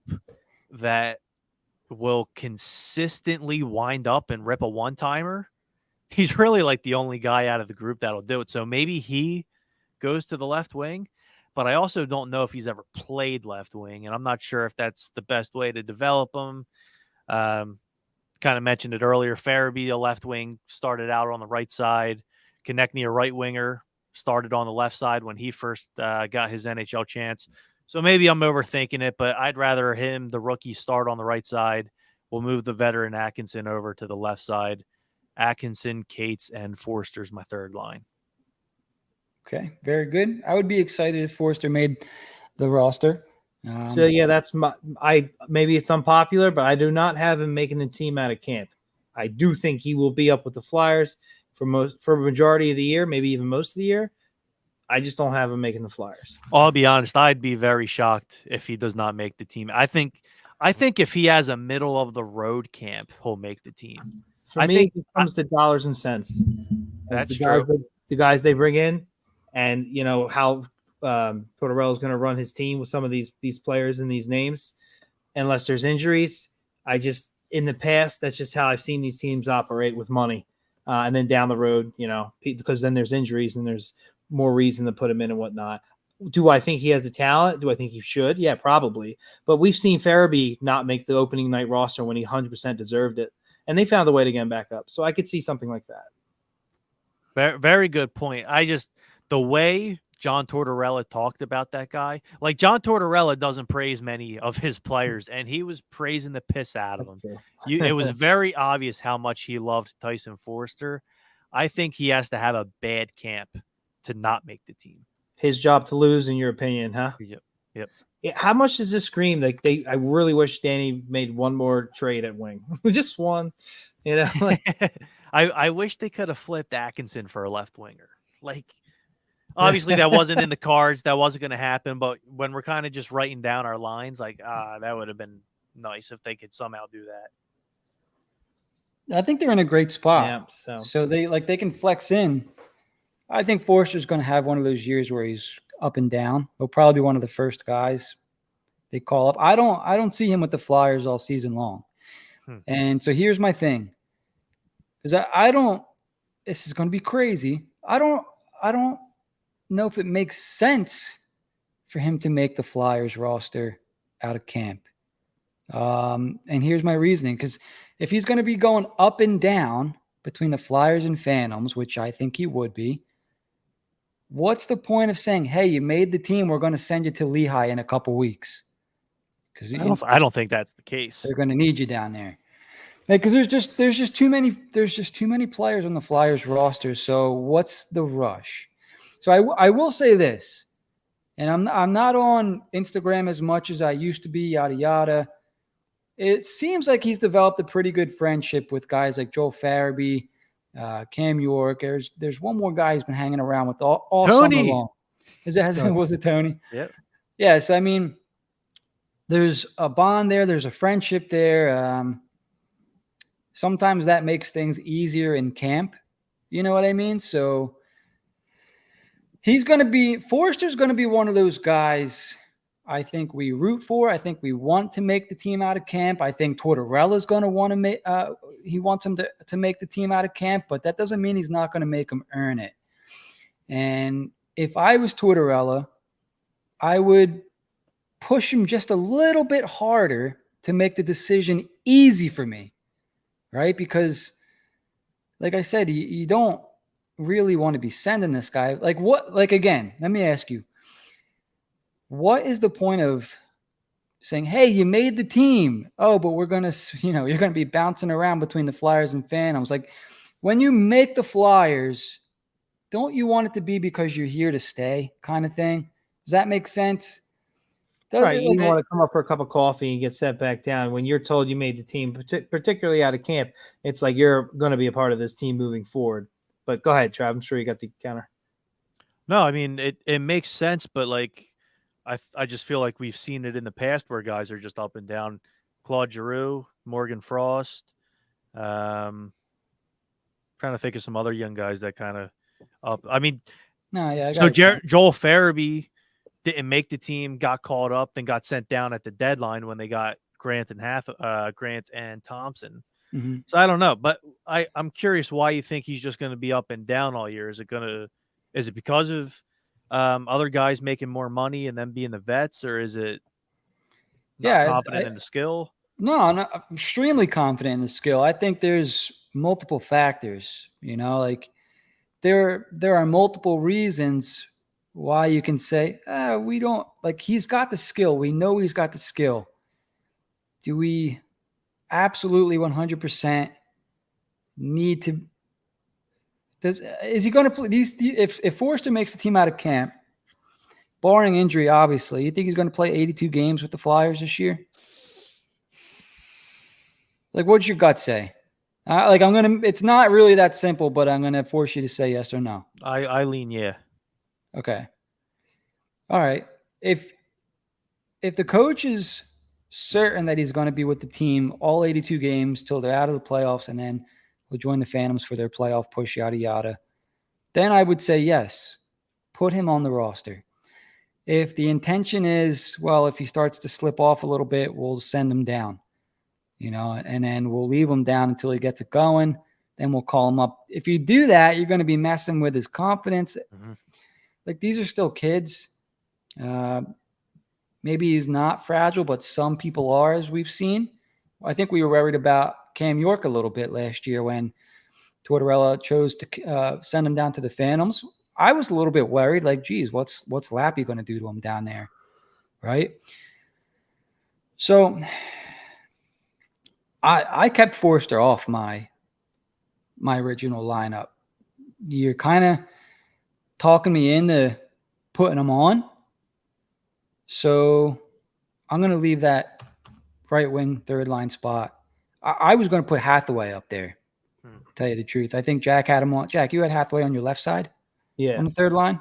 that will consistently wind up and rip a one-timer. He's really like the only guy out of the group that'll do it. So maybe he goes to the left wing, but I also don't know if he's ever played left wing, and I'm not sure if that's the best way to develop him. Kind of mentioned it earlier. Farabee, a left wing, started out on the right side. Konechny, a right winger, started on the left side when he first got his NHL chance. So maybe I'm overthinking it, but I'd rather him, the rookie, start on the right side. We'll move the veteran Atkinson over to the left side. Atkinson, Cates, and Forster's my third line.
Okay, very good. I would be excited if Forster made the roster.
So yeah, that's maybe it's unpopular, but I do not have him making the team out of camp. I do think he will be up with the Flyers for a majority of the year, maybe even most of the year. I just don't have him making the Flyers.
I'll be honest, I'd be very shocked if he does not make the team. I think if he has a middle of the road camp, he'll make the team.
For me, it comes to dollars and cents.
That's true.
The guys they bring in, and you know how Tortorella is going to run his team with some of these players and these names, unless there's injuries. In the past, that's just how I've seen these teams operate with money. And then down the road, because then there's injuries and there's more reason to put him in and whatnot. Do I think he has the talent? Do I think he should? Yeah, probably. But we've seen Farabee not make the opening night roster when he 100% deserved it. And they found a way to get him back up. So I could see something like that.
Very, very good point. The way John Tortorella talked about that guy, like John Tortorella doesn't praise many of his players, and he was praising the piss out of them. It was very obvious how much he loved Tyson Forster. I think he has to have a bad camp to not make the team.
His job to lose, in your opinion, huh?
Yep.
How much does this scream? Like I really wish Danny made one more trade at wing, just one.
I wish they could have flipped Atkinson for a left winger. Like, obviously that wasn't in the cards. That wasn't going to happen. But when we're kind of just writing down our lines, like, that would have been nice if they could somehow do that.
I think they're in a great spot.
Yeah,
so they can flex in. I think Forster's going to have one of those years where he's up and down. He'll probably be one of the first guys they call up. I don't see him with the Flyers all season long. And so here's my thing. Because I don't – this is going to be crazy. I don't know if it makes sense for him to make the Flyers roster out of camp. And here's my reasoning. Because if he's going to be going up and down between the Flyers and Phantoms, which I think he would be, what's the point of saying, hey, you made the team, we're going to send you to Lehigh in a couple weeks? Because
I don't think that's the case.
They're going to need you down there. Because there's just too many players on the Flyers roster. So what's the rush? So I will say this, and I'm not on Instagram as much as I used to be, yada yada. It seems like he's developed a pretty good friendship with guys like Joel Farabee, Cam York. There's one more guy he's been hanging around with all
Tony.
summer long. Was it Tony?
Yep.
Yeah. So I mean, there's a bond there. There's a friendship there. Sometimes that makes things easier in camp. You know what I mean? So Forster's going to be one of those guys I think we root for. I think we want to make the team out of camp. I think Tortorella's going to want to make, he wants him to make the team out of camp, but that doesn't mean he's not going to make him earn it. And if I was Tortorella, I would push him just a little bit harder to make the decision easy for me. Right? Because, like I said, you don't really want to be sending this guy. Again, let me ask you, what is the point of saying, hey, you made the team? Oh, but we're going to, you're going to be bouncing around between the Flyers and Phantoms. Like, when you make the Flyers, don't you want it to be because you're here to stay kind of thing? Does that make sense?
Right, you want to come up for a cup of coffee and get set back down. When you're told you made the team, particularly out of camp, it's like you're going to be a part of this team moving forward. But go ahead, Trav. I'm sure you got the counter.
No, I mean, it makes sense, but like I just feel like we've seen it in the past where guys are just up and down. Claude Giroux, Morgan Frost. Trying to think of some other young guys that kind of up. I mean, Joel Farabee didn't make the team, got called up, then got sent down at the deadline when they got Grant and Thompson.
Mm-hmm.
So I don't know, but I'm curious why you think he's just going to be up and down all year. Is it because of other guys making more money and them being the vets, or is it confident in the skill?
No, I'm extremely confident in the skill. I think there's multiple factors, like there are multiple reasons why you can say, we don't like, he's got the skill. We know he's got the skill. Do we absolutely 100% need to? Is he going to play these? If Forster makes the team out of camp, barring injury, obviously, you think he's going to play 82 games with the Flyers this year? Like, what's your gut say? It's not really that simple, but I'm gonna force you to say yes or no.
I lean yeah.
Okay. All right. If the coach is certain that he's going to be with the team all 82 games till they're out of the playoffs, and then will join the Phantoms for their playoff push, yada yada, then I would say yes, put him on the roster. If the intention is, well, if he starts to slip off a little bit, we'll send him down. And then we'll leave him down until he gets it going. Then we'll call him up. If you do that, you're going to be messing with his confidence. Mm-hmm. Like, these are still kids. Maybe he's not fragile, but some people are, as we've seen. I think we were worried about Cam York a little bit last year when Tortorella chose to send him down to the Phantoms. I was a little bit worried, like, geez, what's Lappy going to do to him down there, right? So I kept Forster off my original lineup. You're kind of talking me into putting him on. So I'm going to leave that right wing third line spot. I was going to put Hathaway up there, to tell you the truth. I think Jack had him on. Jack, you had Hathaway on your left side?
Yeah.
On the third line?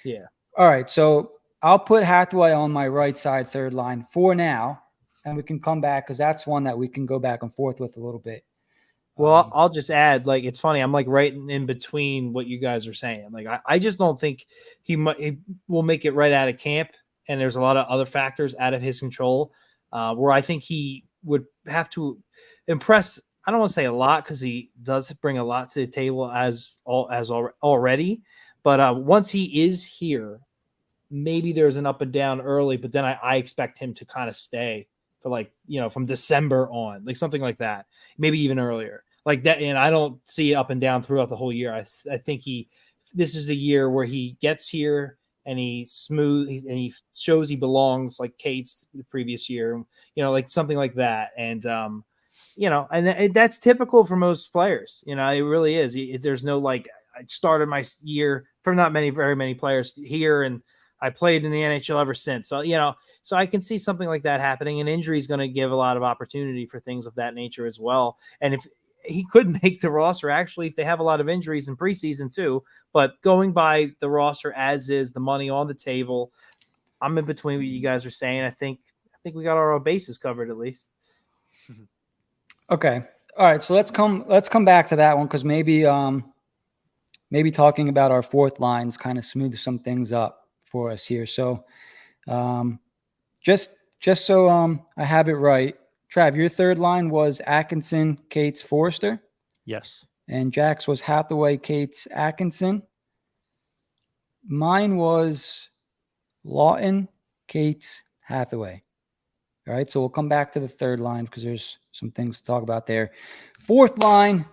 Yeah.
All right. So I'll put Hathaway on my right side third line for now. And we can come back because that's one that we can go back and forth with a little bit.
Well, I'll just add, like, it's funny. I'm like right in between what you guys are saying. Like, I just don't think he will make it right out of camp. And there's a lot of other factors out of his control where I think he would have to impress. I don't want to say a lot because he does bring a lot to the table as already. But once he is here, maybe there's an up and down early. But then I expect him to kind of stay for, like, from December on, like something like that, maybe even earlier like that. And I don't see up and down throughout the whole year. I think this is the year where he gets here and he shows he belongs, like Cates the previous year, like something like that. And, and that's typical for most players. It really is. There's no, like, I started my year for not very many players here, and I played in the NHL ever since. So, so I can see something like that happening, and injury is going to give a lot of opportunity for things of that nature as well. And if he could make the roster, actually, if they have a lot of injuries in preseason too, but going by the roster as is, the money on the table, I'm in between what you guys are saying. I think we got our bases covered at least.
Okay. All right. So let's come back to that one, because maybe talking about our fourth lines kind of smooth some things up for us here. So just so I have it right, Trav, your third line was Atkinson, Cates, Forster.
Yes.
And Jack's was Hathaway, Cates, Atkinson. Mine was Lawton, Cates, Hathaway. All right, so we'll come back to the third line because there's some things to talk about there. Fourth line,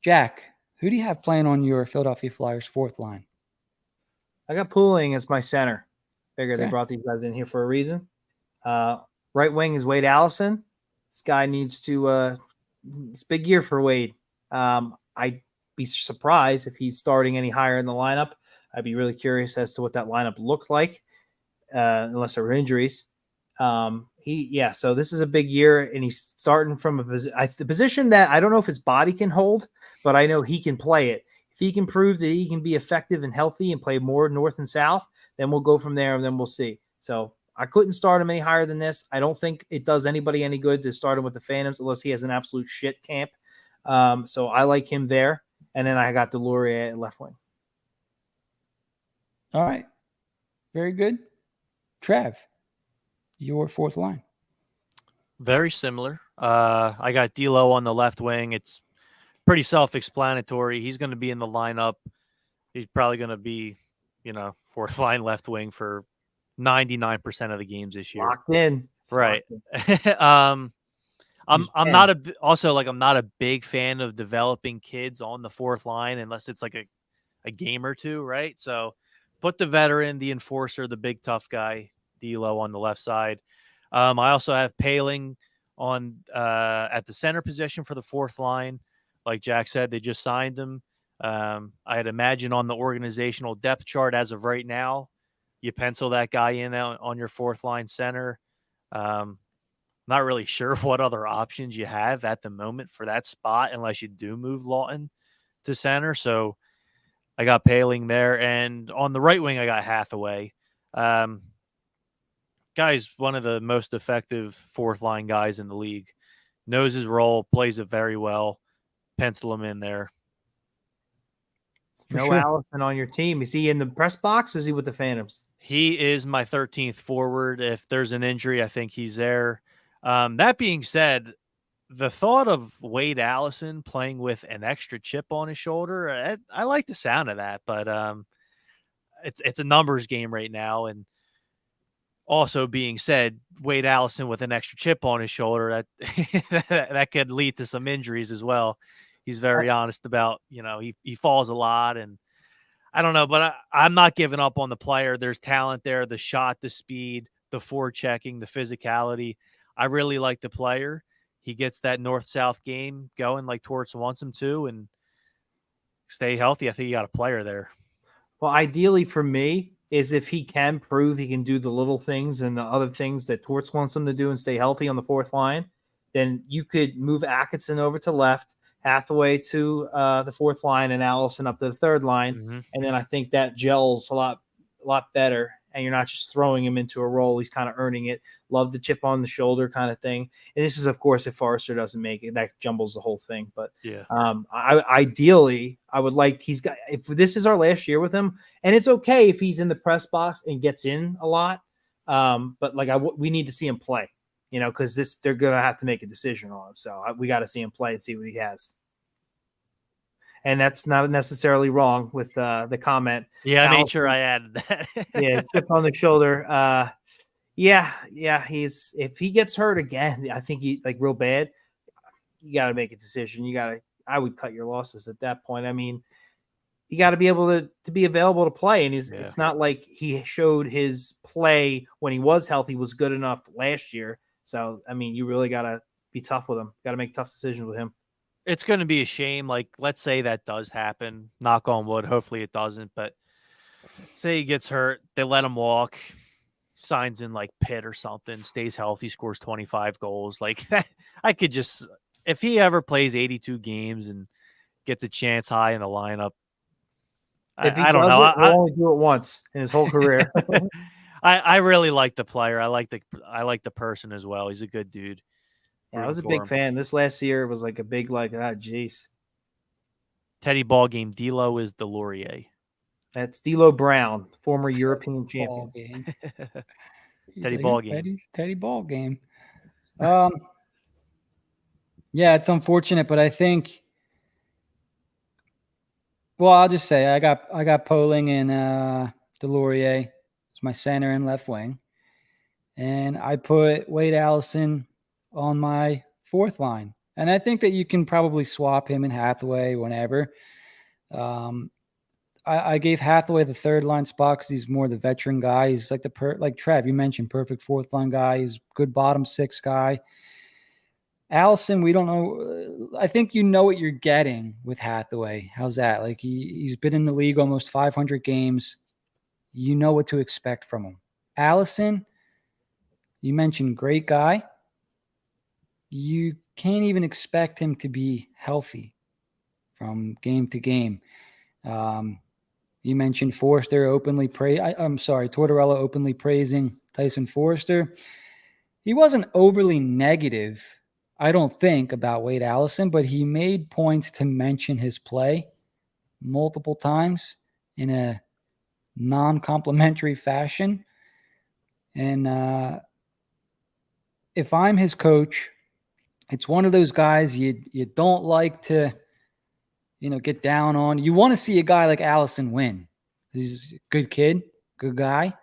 Jack, who do you have playing on your Philadelphia Flyers fourth line?
I got Pooling as my center. Figured They brought these guys in here for a reason. Right wing is Wade Allison. This guy needs to it's a big year for Wade. I'd be surprised if he's starting any higher in the lineup. I'd be really curious as to what that lineup looked like, unless there were injuries. So this is a big year, and he's starting from a position that I don't know if his body can hold, but I know he can play it. If he can prove that he can be effective and healthy and play more north and south, then we'll go from there, and then we'll see. So I couldn't start him any higher than this. I don't think it does anybody any good to start him with the Phantoms unless he has an absolute shit camp. So I like him there. And then I got Delorier at left wing.
All right. Very good. Trav, your fourth line.
Very similar. I got D'Lo on the left wing. It's pretty self-explanatory. He's going to be in the lineup. He's probably going to be, fourth line left wing for 99% of the games this year.
Locked in.
Right. I'm not a big fan of developing kids on the fourth line unless it's like a game or two, right? So put the veteran, the enforcer, the big tough guy, D'Lo on the left side. I also have Paling on at the center position for the fourth line. Like Jack said, they just signed him. I'd imagine on the organizational depth chart as of right now, you pencil that guy in on your fourth line center. Not really sure what other options you have at the moment for that spot unless you do move Lawton to center. So I got Paling there. And on the right wing, I got Hathaway. Guy's one of the most effective fourth line guys in the league. Knows his role, plays it very well. Pencil him in there.
No Allison on your team. Is he in the press box or is he with the Phantoms?
He is my 13th forward. If there's an injury, I think he's there. That being said, the thought of Wade Allison playing with an extra chip on his shoulder, I like the sound of that, but it's a numbers game right now. And also being said, Wade Allison with an extra chip on his shoulder, that could lead to some injuries as well. He's very honest about, he falls a lot, and I don't know, but I'm not giving up on the player. There's talent there, the shot, the speed, the forechecking, the physicality. I really like the player. He gets that north-south game going like Torts wants him to, and stay healthy. I think you got a player there.
Well, ideally for me is if he can prove he can do the little things and the other things that Torts wants him to do and stay healthy on the fourth line, then you could move Atkinson over to left, Hathaway to the fourth line, and Allison up to the third line.
Mm-hmm.
And then I think that gels a lot better. And you're not just throwing him into a role. He's kind of earning it. Love the chip on the shoulder kind of thing. And this is, of course, if Forrester doesn't make it, that jumbles the whole thing. But
yeah,
ideally, I would like if this is our last year with him, and it's okay if he's in the press box and gets in a lot. But we need to see him play, because they're going to have to make a decision on him. So we got to see him play and see what he has. And that's not necessarily wrong with the comment.
Yeah, I made sure I added that.
Yeah, chip on the shoulder. If he gets hurt again, I think he real bad. You got to make a decision. I would cut your losses at that point. I mean, you got to be able to be available to play, and it's not like he showed his play when he was healthy was good enough last year. So I mean, you really got to be tough with him. Got to make tough decisions with him.
It's going to be a shame. Like, let's say that does happen. Knock on wood. Hopefully it doesn't. But say he gets hurt, they let him walk, signs in Pitt or something, stays healthy, scores 25 goals. Like that, I could just, if he ever plays 82 games and gets a chance high in the lineup, I don't know.
He'll only do it once in his whole career.
I really like the player. I like the person as well. He's a good dude.
Yeah, I was a big fan. This last year was a big geez.
Teddy ball game. D'Lo is the Laurier.
That's D'Lo Brown, former European champion.
Teddy ball game.
Teddy ball game. Yeah, it's unfortunate, but I think. Well, I'll just say I got Poling and Delorier as my center and left wing, and I put Wade Allison on my fourth line. And I think that you can probably swap him and Hathaway whenever. I gave Hathaway the third line spot because he's more the veteran guy. He's like Trev, you mentioned, perfect fourth line guy. He's good bottom six guy. Allison, we don't know. I think you know what you're getting with Hathaway. How's that? He's been in the league almost 500 games. You know what to expect from him. Allison, you mentioned great guy. You can't even expect him to be healthy from game to game. You mentioned Forrester Tortorella openly praising Tyson Forrester. He wasn't overly negative, I don't think, about Wade Allison, but he made points to mention his play multiple times in a non-complimentary fashion. And if I'm his coach, it's one of those guys you don't like to, get down on. You want to see a guy like Allison win. He's a good kid, good guy,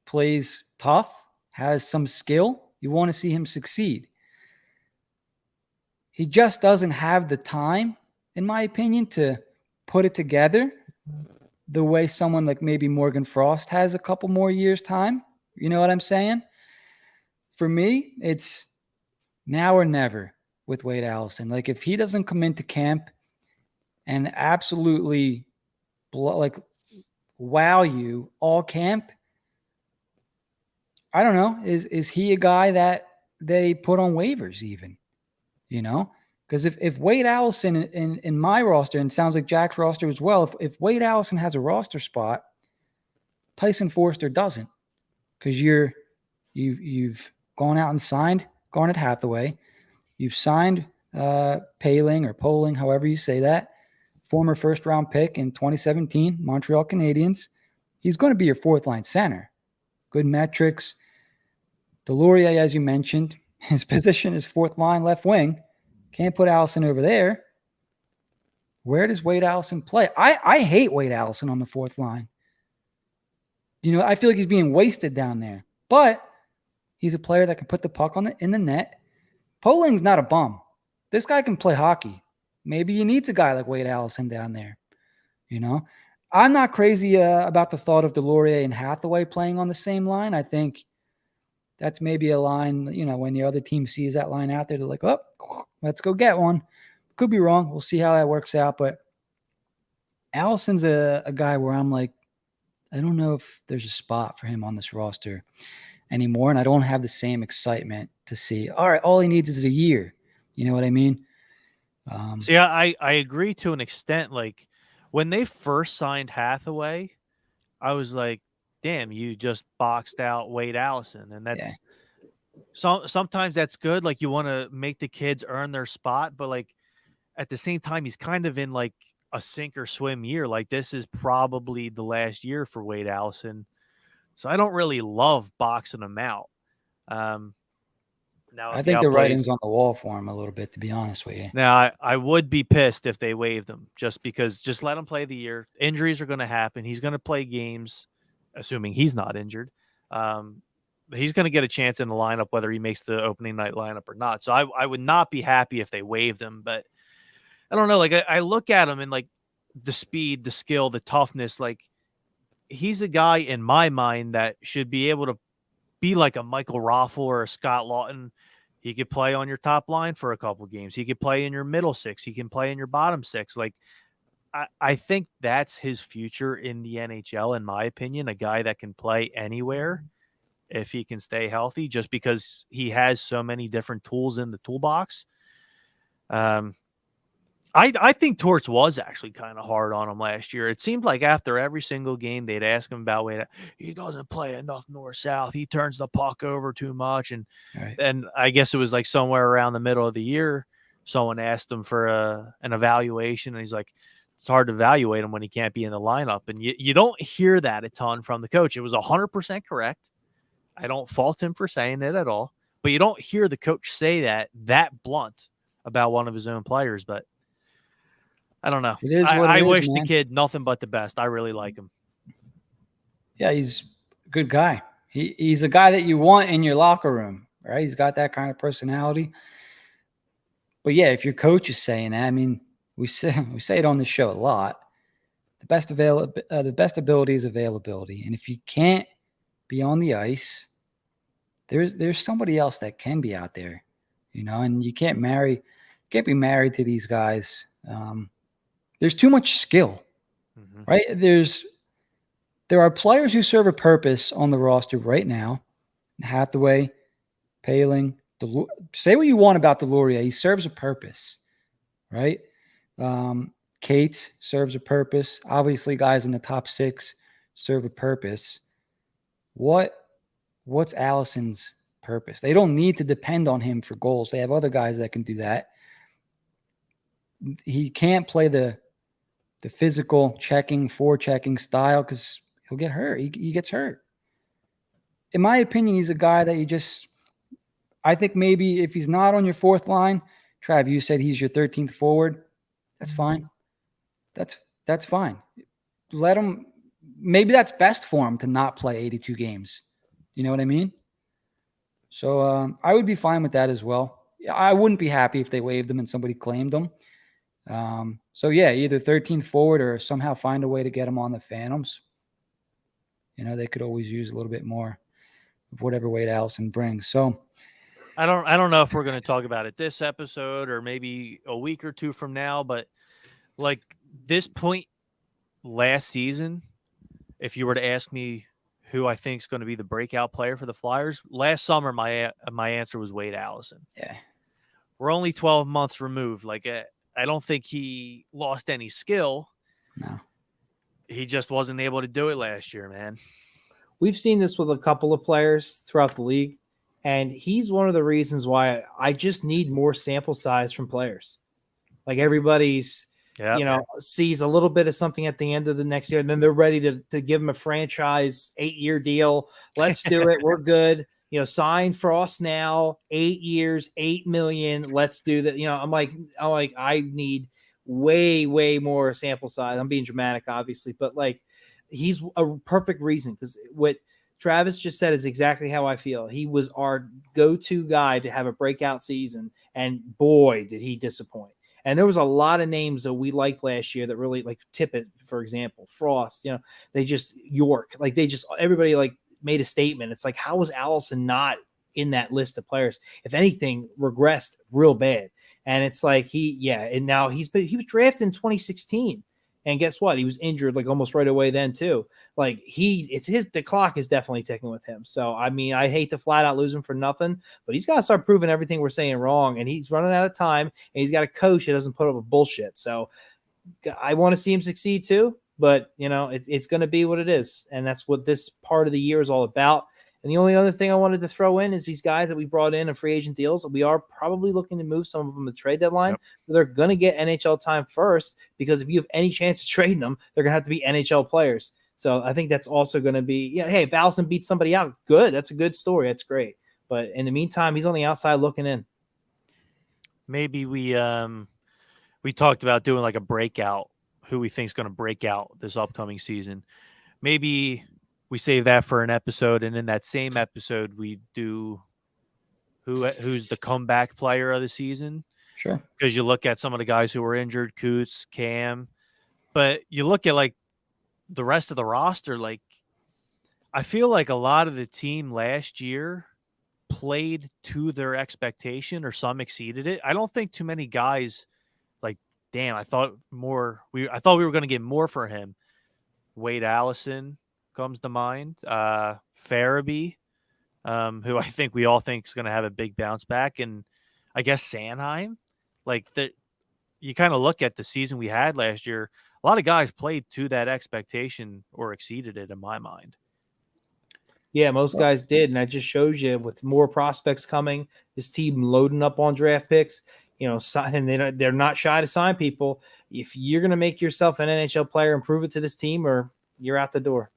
plays tough, has some skill. You want to see him succeed. He just doesn't have the time, in my opinion, to put it together the way someone like maybe Morgan Frost has a couple more years time. You know what I'm saying? For me, it's now or never with Wade Allison. Like if he doesn't come into camp and absolutely wow you all camp, I don't know. Is he a guy that they put on waivers even? You know? Because if Wade Allison in my roster, and it sounds like Jack's roster as well, if Wade Allison has a roster spot, Tyson Forster doesn't. Because you've gone out and signed Garnet Hathaway. You've signed Poehling or Poling, however you say that, former first-round pick in 2017, Montreal Canadiens. He's going to be your fourth-line center. Good metrics. Delorier, as you mentioned, his position is fourth-line left wing. Can't put Allison over there. Where does Wade Allison play? I hate Wade Allison on the fourth line. You know, I feel like he's being wasted down there. But he's a player that can put the puck in the net. Poling's not a bum. This guy can play hockey. Maybe he needs a guy like Wade Allison down there. You know, I'm not crazy about the thought of Delorier and Hathaway playing on the same line. I think that's maybe a line, you know, when the other team sees that line out there, they're like, oh, let's go get one. Could be wrong. We'll see how that works out. But Allison's a guy where I'm like, I don't know if there's a spot for him on this roster anymore. And I don't have the same excitement to see, all right, all he needs is a year. You know what I mean?
See, I agree to an extent. Like when they first signed Hathaway, I was like, damn, you just boxed out Wade Allison. And that's sometimes that's good. Like you want to make the kids earn their spot, but like at the same time, he's kind of in like a sink or swim year. Like this is probably the last year for Wade Allison. So I don't really love boxing him out. Now
I think the writing's on the wall for him a little bit, to be honest with you.
Now I would be pissed if they waived him just let him play the year. Injuries are going to happen. He's going to play games, assuming he's not injured. He's going to get a chance in the lineup, whether he makes the opening night lineup or not. So I would not be happy if they waived him, but I don't know. Like I look at him and like the speed, the skill, the toughness, like he's a guy in my mind that should be able to be like a Michael Raffl or a Scott Lawton. He could play on your top line for a couple games. He could play in your middle six. He can play in your bottom six. Like I think that's his future in the NHL, in my opinion, a guy that can play anywhere if he can stay healthy, just because he has so many different tools in the toolbox. I think Torts was actually kind of hard on him last year. It seemed like after every single game, they'd ask him about, wait, he doesn't play enough north-south. He turns the puck over too much. And and I guess it was like somewhere around the middle of the year, someone asked him for an evaluation, and he's like, it's hard to evaluate him when he can't be in the lineup. And you don't hear that a ton from the coach. It was 100% correct. I don't fault him for saying it at all. But you don't hear the coach say that blunt about one of his own players. But I don't know.
It is what
I
it is,
wish
man.
the kid nothing but the best. I really like him.
Yeah, he's a good guy. He's a guy that you want in your locker room, right? He's got that kind of personality. But yeah, if your coach is saying that, I mean, we say it on the show a lot. The best ability is availability, and if you can't be on the ice, there's somebody else that can be out there, you know. And you can't be married to these guys. There's too much skill, right? There are players who serve a purpose on the roster right now. Hathaway, Poehling, say what you want about Delorier. He serves a purpose, right? Kate serves a purpose. Obviously, guys in the top six serve a purpose. What's Allison's purpose? They don't need to depend on him for goals. They have other guys that can do that. He can't play the physical forechecking style because he'll get hurt. He gets hurt. In my opinion, he's a guy that I think maybe if he's not on your fourth line, Trav, you said he's your 13th forward. That's fine. That's fine. Let him. Maybe that's best for him to not play 82 games. You know what I mean? So I would be fine with that as well. I wouldn't be happy if they waived him and somebody claimed him. So yeah, either 13th forward or somehow find a way to get him on the Phantoms. They could always use a little bit more of whatever Wade Allison brings. So
I don't know if we're going to talk about it this episode or maybe a week or two from now, but like this point last season, if you were to ask me who I think is going to be the breakout player for the Flyers, last summer my answer was Wade Allison.
Yeah.
We're only 12 months removed. Like I don't think he lost any skill.
No.
He just wasn't able to do it last year, man.
We've seen this with a couple of players throughout the league, and he's one of the reasons why I just need more sample size from players. Like everybody's, sees a little bit of something at the end of the next year, and then they're ready to give him a franchise 8-year deal. Let's do it. We're good. Sign Frost now, 8 years, $8 million. Let's do that. I'm like, I need way, way more sample size. I'm being dramatic, obviously, but like, he's a perfect reason, because what Travis just said is exactly how I feel. He was our go-to guy to have a breakout season, and boy, did he disappoint. And there was a lot of names that we liked last year that really, like Tippett, for example, Frost, York, everybody like made a statement. It's like, how was Allison not in that list of players? If anything, regressed real bad. And it's like and now he was drafted in 2016. And guess what? He was injured like almost right away then too. Like the clock is definitely ticking with him. So, I mean, I hate to flat out lose him for nothing, but he's got to start proving everything we're saying wrong. And he's running out of time, and he's got a coach that doesn't put up with bullshit. So I want to see him succeed too, but it's going to be what it is. And that's what this part of the year is all about. And the only other thing I wanted to throw in is these guys that we brought in free agent deals. We are probably looking to move some of them to trade deadline.
Yep.
But they're going to get NHL time first, because if you have any chance of trading them, they're going to have to be NHL players. So I think that's also going to be, hey, if Allison beats somebody out, good. That's a good story. That's great. But in the meantime, he's on the outside looking in.
Maybe we talked about doing like a breakout, who we think is going to break out this upcoming season. Maybe we save that for an episode, and in that same episode, we do who's the comeback player of the season.
Sure.
Because you look at some of the guys who were injured, Coots, Cam, but you look at like the rest of the roster. Like, I feel like a lot of the team last year played to their expectation, or some exceeded it. I don't think too many guys like, damn, I thought we were going to get more for him. Wade Allison comes to mind. Farabee, who I think we all think is going to have a big bounce back, and I guess Sanheim. Like, you kind of look at the season we had last year. A lot of guys played to that expectation or exceeded it, in my mind.
Yeah, most guys did, and that just shows you with more prospects coming, this team loading up on draft picks. And they're not shy to sign people. If you're going to make yourself an NHL player and prove it to this team, or you're out the door.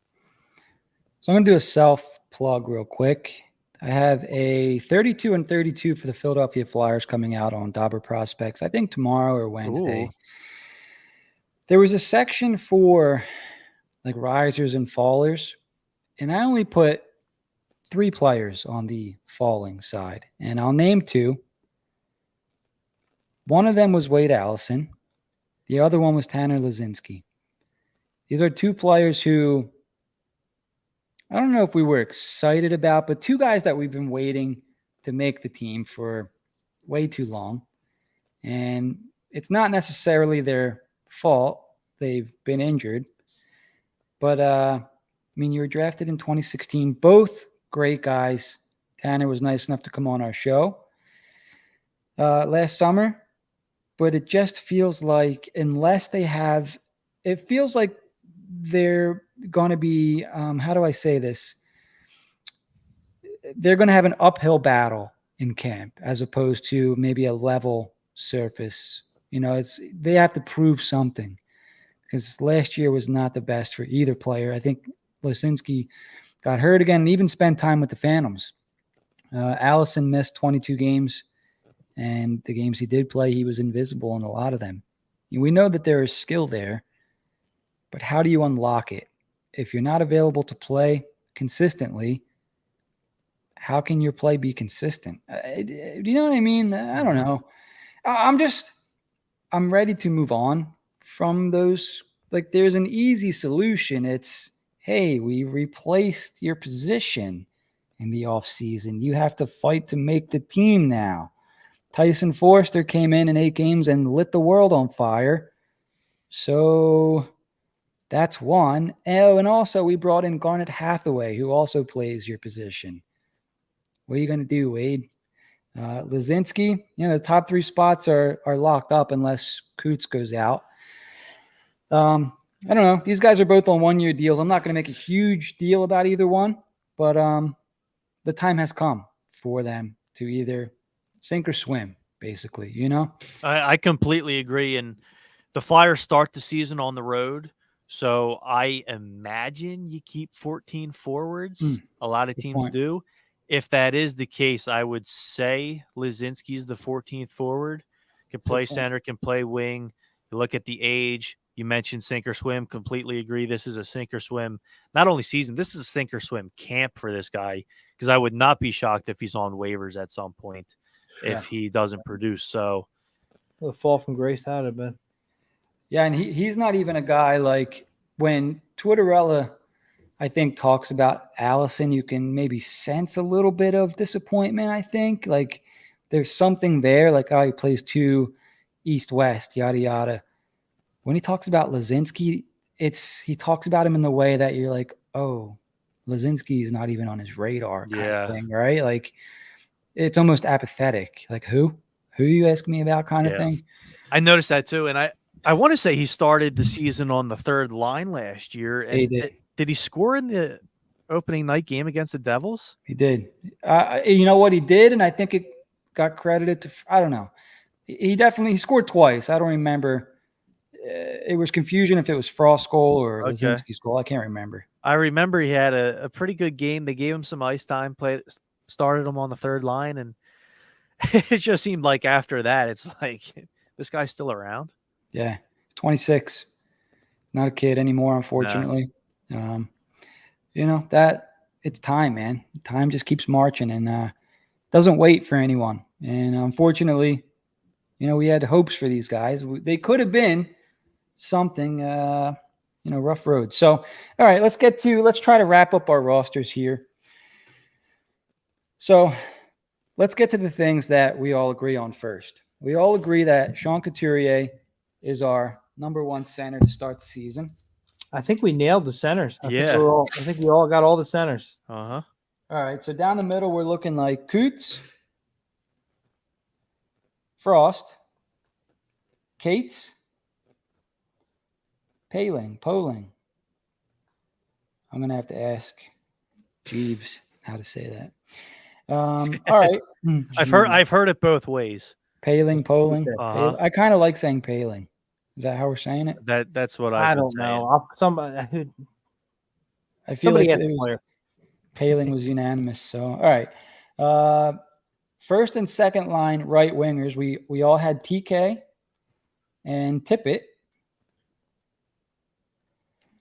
So I'm going to do a self-plug real quick. I have a 32 and 32 for the Philadelphia Flyers coming out on Dobber Prospects, I think tomorrow or Wednesday.
Ooh.
There was a section for like risers and fallers, and I only put 3 players on the falling side, and I'll name 2. One of them was Wade Allison. The other one was Tanner Lazinski. These are 2 players who I don't know if we were excited about, but 2 guys that we've been waiting to make the team for way too long. And it's not necessarily their fault. They've been injured. But, you were drafted in 2016. Both great guys. Tanner was nice enough to come on our show last summer. But it just feels like, unless they have – it feels like they're going to be how do I say this? They're going to have an uphill battle in camp as opposed to maybe a level surface. They have to prove something, because last year was not the best for either player. I think Lazinski got hurt again and even spent time with the Phantoms. Allison missed 22 games, and the games he did play, he was invisible in a lot of them. We know that there is skill there, but how do you unlock it? If you're not available to play consistently, how can your play be consistent? Do you know what I mean? I don't know. I'm ready to move on from those. Like, there's an easy solution. It's, hey, we replaced your position in the offseason. You have to fight to make the team now. Tyson Forster came in 8 games and lit the world on fire. So that's one. Oh, and also we brought in Garnet Hathaway, who also plays your position. What are you going to do, Wade? Lazinski, the top 3 spots are locked up unless Coots goes out. I don't know. These guys are both on 1-year deals. I'm not going to make a huge deal about either one, but the time has come for them to either sink or swim, basically,
I completely agree. And the Flyers start the season on the road. So I imagine you keep 14 forwards. A lot of teams do. If that is the case, I would say Lazinski's the 14th forward. Can play center, can play wing. You look at the age. You mentioned sink or swim. Completely agree. This is a sink or swim. Not only season, this is a sink or swim camp for this guy, because I would not be shocked if he's on waivers at some point if he doesn't produce. So
a fall from grace out of it.
Yeah, and he's not even a guy like when Twitterella, I think, talks about Allison, you can maybe sense a little bit of disappointment, I think. Like there's something there, like, oh, he plays 2 east-west, yada, yada. When he talks about Lazinski, he talks about him in the way that you're like, oh, Lazinski is not even on his radar kind of thing, right? Like it's almost apathetic. Like who you ask me about kind of thing.
I noticed that too. And I want to say he started the season on the 3rd line last year. And
he did.
Did he score in the opening night game against the Devils?
He did. You know what he did? And I think it got credited to, I don't know. He scored twice. I don't remember. It was confusion if it was Frost's goal or Lazinski's goal. I can't remember.
I remember he had a pretty good game. They gave him some ice time, started him on the 3rd line. And it just seemed like after that, it's like, this guy's still around.
Yeah. He's 26. Not a kid anymore, unfortunately. No. That it's time, man. Time just keeps marching and doesn't wait for anyone. And unfortunately, we had hopes for these guys. They could have been something, rough road. So, all right, let's try to wrap up our rosters here. So let's get to the things that we all agree on first. We all agree that Sean Couturier is our number 1 center to start the season.
I think we nailed the centers. I think we all got all the centers.
Uh-huh.
All right, so down the middle, we're looking like Coots, Frost, Cates, Poling. I'm going to have to ask Jeeves how to say that. All right.
I've heard it both ways.
Poling.
Uh-huh.
I kind of like saying Poling. Is that how we're saying it?
That's what
I don't know.
I feel like Poling was unanimous. So, all right. First and second line right wingers, we all had TK and Tippett.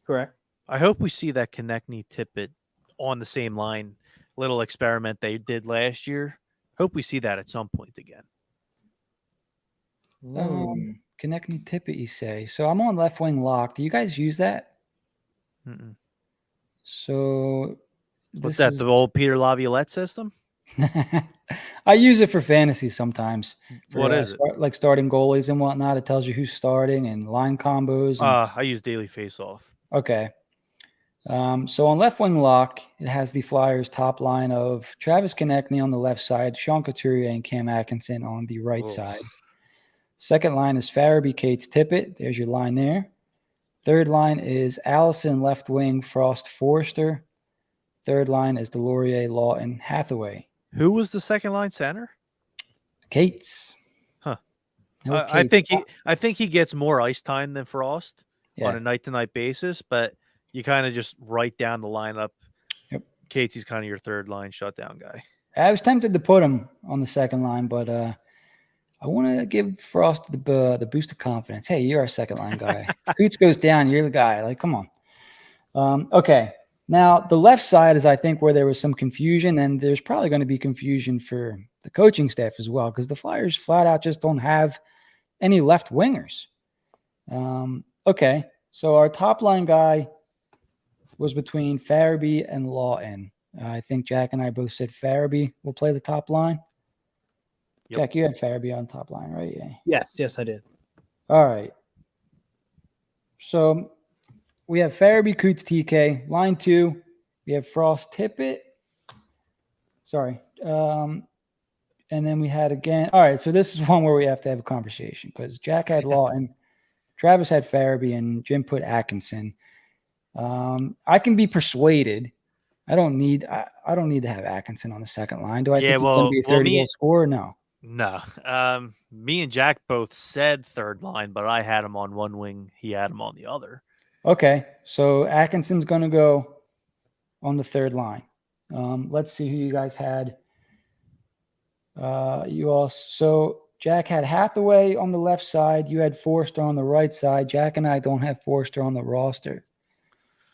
Correct.
I hope we see that Konechny Tippett on the same line. Little experiment they did last year. Hope we see that at some point again.
Konechny Tippett, you say? So I'm on left wing lock. Do you guys use that?
Mm-mm.
So
what's that? The old Peter Laviolette system?
I use it for fantasy sometimes.
What is it?
Like starting goalies and whatnot. It tells you who's starting and line combos.
I use Daily Face-Off.
Okay. So on left wing lock, it has the Flyers top line of Travis Konechny on the left side, Sean Couturier and Cam Atkinson on the right side. Second line is Farabee, Cates, Tippett. There's your line there. Third line is Allison, left wing, Frost, Forster. Third line is Delorier, Lawton, Hathaway.
Who was the second line center?
Cates.
Huh. I think he gets more ice time than Frost on a night-to-night basis, but you kind of just write down the lineup.
Yep.
Cates is kind of your third line shutdown guy.
I was tempted to put him on the second line, but I want to give Frost the boost of confidence. Hey, you're our second line guy. Coots goes down, you're the guy. Like, come on. Okay. Now, the left side is, I think, where there was some confusion, and there's probably going to be confusion for the coaching staff as well, because the Flyers flat out just don't have any left wingers. Okay, so our top line guy was between Farabee and Lawton. I think Jack and I both said Farabee will play the top line.
Yep.
Jack, you had Farabee on top line, right? Yeah.
Yes, I did.
All right. So we have Farabee, Coots, TK. Line 2, we have Frost, Tippett. Sorry. And then we had again. All right, so this is one where we have to have a conversation because Jack had Lawton, Travis had Farabee, and Jim put Atkinson. I can be persuaded. I don't need to have Atkinson on the second line. Do I think he's going to be a 30-goal scorer? No.
No. Me and Jack both said third line, but I had him on one wing. He had him on the other.
Okay, so Atkinson's going to go on the third line. Let's see who you guys had. So Jack had Hathaway on the left side. You had Forster on the right side. Jack and I don't have Forster on the roster.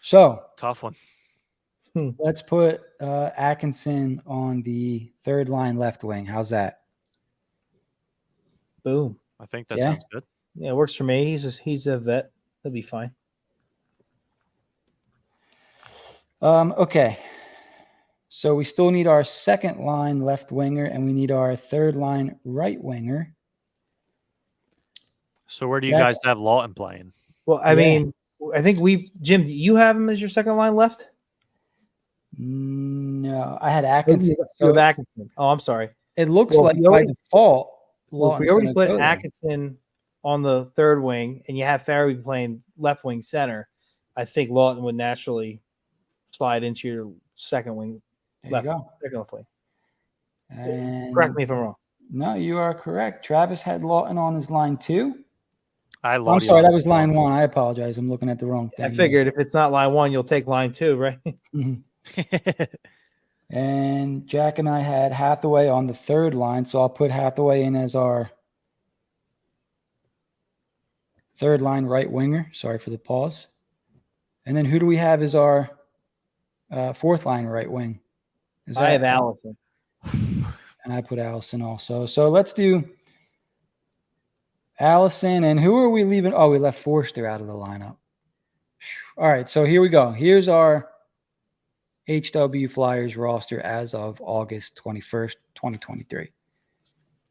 So
tough one.
Let's put Atkinson on the third line left wing. How's that?
Boom.
I think that sounds good.
Yeah, it works for me. He's a vet. That'll be fine.
Okay. So we still need our second line left winger, and we need our third line right winger.
So where do you guys have Lawton playing?
Well, I mean, I think Jim, do you have him as your second line left?
No, I had Atkinson.
You have Atkinson. Oh, I'm sorry.
It looks like by default.
If we already put Atkinson on the third wing and you have Farabee playing left wing center, I think Lawton would naturally slide into your second wing.
There you go.
Second left wing.
And
correct me if I'm wrong.
No, you are correct. Travis had Lawton on his line 2.
I'm
sorry, that was line 1. I apologize. I'm looking at the wrong thing.
I figured if it's not line 1, you'll take line 2, right?
And Jack and I had Hathaway on the third line, so I'll put Hathaway in as our third line right winger. Sorry for the pause. And then who do we have as our fourth line right wing?
I have Allison.
And I put Allison also. So let's do Allison. And who are we leaving? Oh, we left Forster out of the lineup. All right, so here we go. Here's our HW Flyers roster as of August 21st, 2023.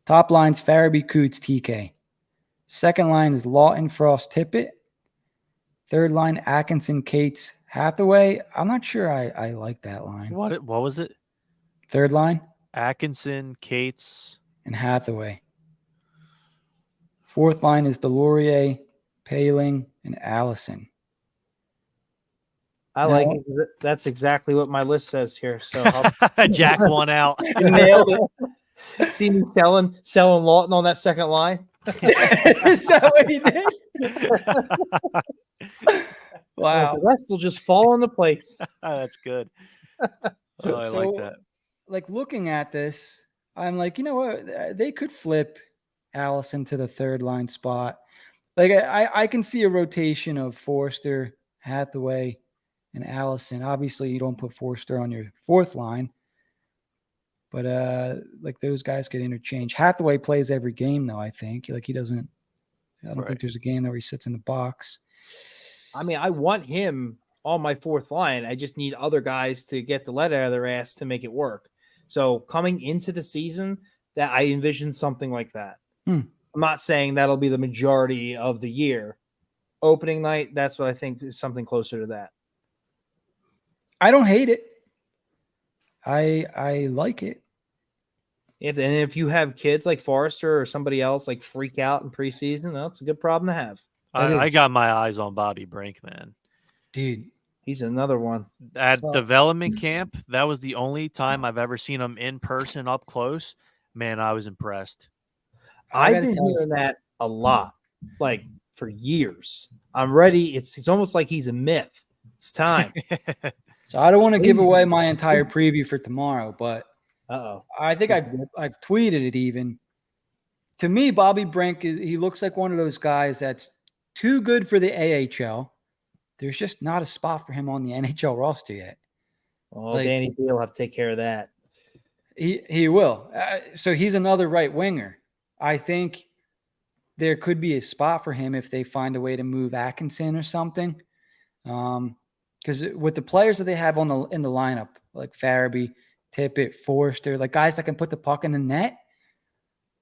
Top line's Farabee, Coots, TK. Second line is Lawton, Frost, Tippett. Third line, Atkinson, Cates, Hathaway. I'm not sure I like that line.
What was it?
Third line?
Atkinson, Cates,
and Hathaway. Fourth line is Delorier, Paling, and Allison.
I like it. That's exactly what my list says here. So
Jack won out.
You nailed it. See me selling Lawton on that second line.
Is that what he did? Wow.
The rest will just fall into place.
That's good. I like that.
Like looking at this, I'm like, you know what? They could flip Allison to the third line spot. Like I can see a rotation of Forster, Hathaway, and Allison. Obviously, you don't put Forster on your fourth line, but like those guys get interchanged. Hathaway plays every game, though. I think like he doesn't. I don't think there's a game where he sits in the box.
I mean, I want him on my fourth line. I just need other guys to get the lead out of their ass to make it work. So coming into the season, that I envision something like that. I'm not saying that'll be the majority of the year. Opening night, that's what I think is something closer to that.
I don't hate it. I like it.
If you have kids like Forrester or somebody else like freak out in preseason, that's a good problem to have.
I got my eyes on Bobby Brink, man.
Dude.
He's another one.
At development camp, that was the only time I've ever seen him in person up close. Man, I was impressed.
I've been hearing that a lot, like for years. I'm ready. It's almost like he's a myth. It's time.
So I don't want to give away my entire preview for tomorrow, but I think I've tweeted it even. To me, Bobby Brink he looks like one of those guys that's too good for the AHL. There's just not a spot for him on the NHL roster yet.
Oh, like, Danny B will have to take care of that.
He will. So he's another right winger. I think there could be a spot for him if they find a way to move Atkinson or something. Because with the players that they have in the lineup, like Farabee, Tippett, Forster, like guys that can put the puck in the net,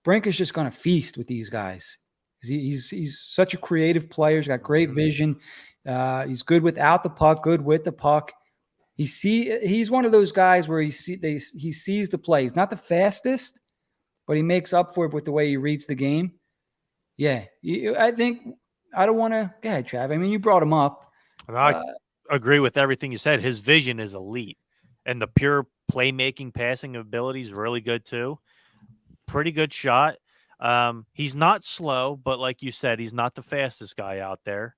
Brink is just going to feast with these guys. He's such a creative player. He's got great vision. He's good without the puck, good with the puck. He's one of those guys where he sees the play. He's not the fastest, but he makes up for it with the way he reads the game. Yeah, I think I don't want to – go ahead, Trav. I mean, you brought him up.
I agree with everything you said. His vision is elite, and the pure playmaking, passing ability is really good too. Pretty good shot. He's not slow, but like you said, he's not the fastest guy out there.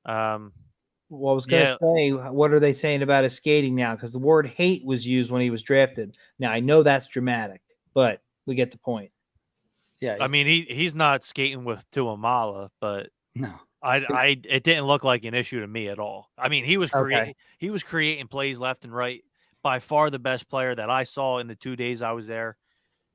Well, I was going to say, what are they saying about his skating now? Because the word hate was used when he was drafted. Now, I know that's dramatic, but we get the point.
Yeah.
I mean, he's not skating with Tuamala, but
no.
It didn't look like an issue to me at all. I mean, he was creating plays left and right. By far the best player that I saw in the 2 days I was there.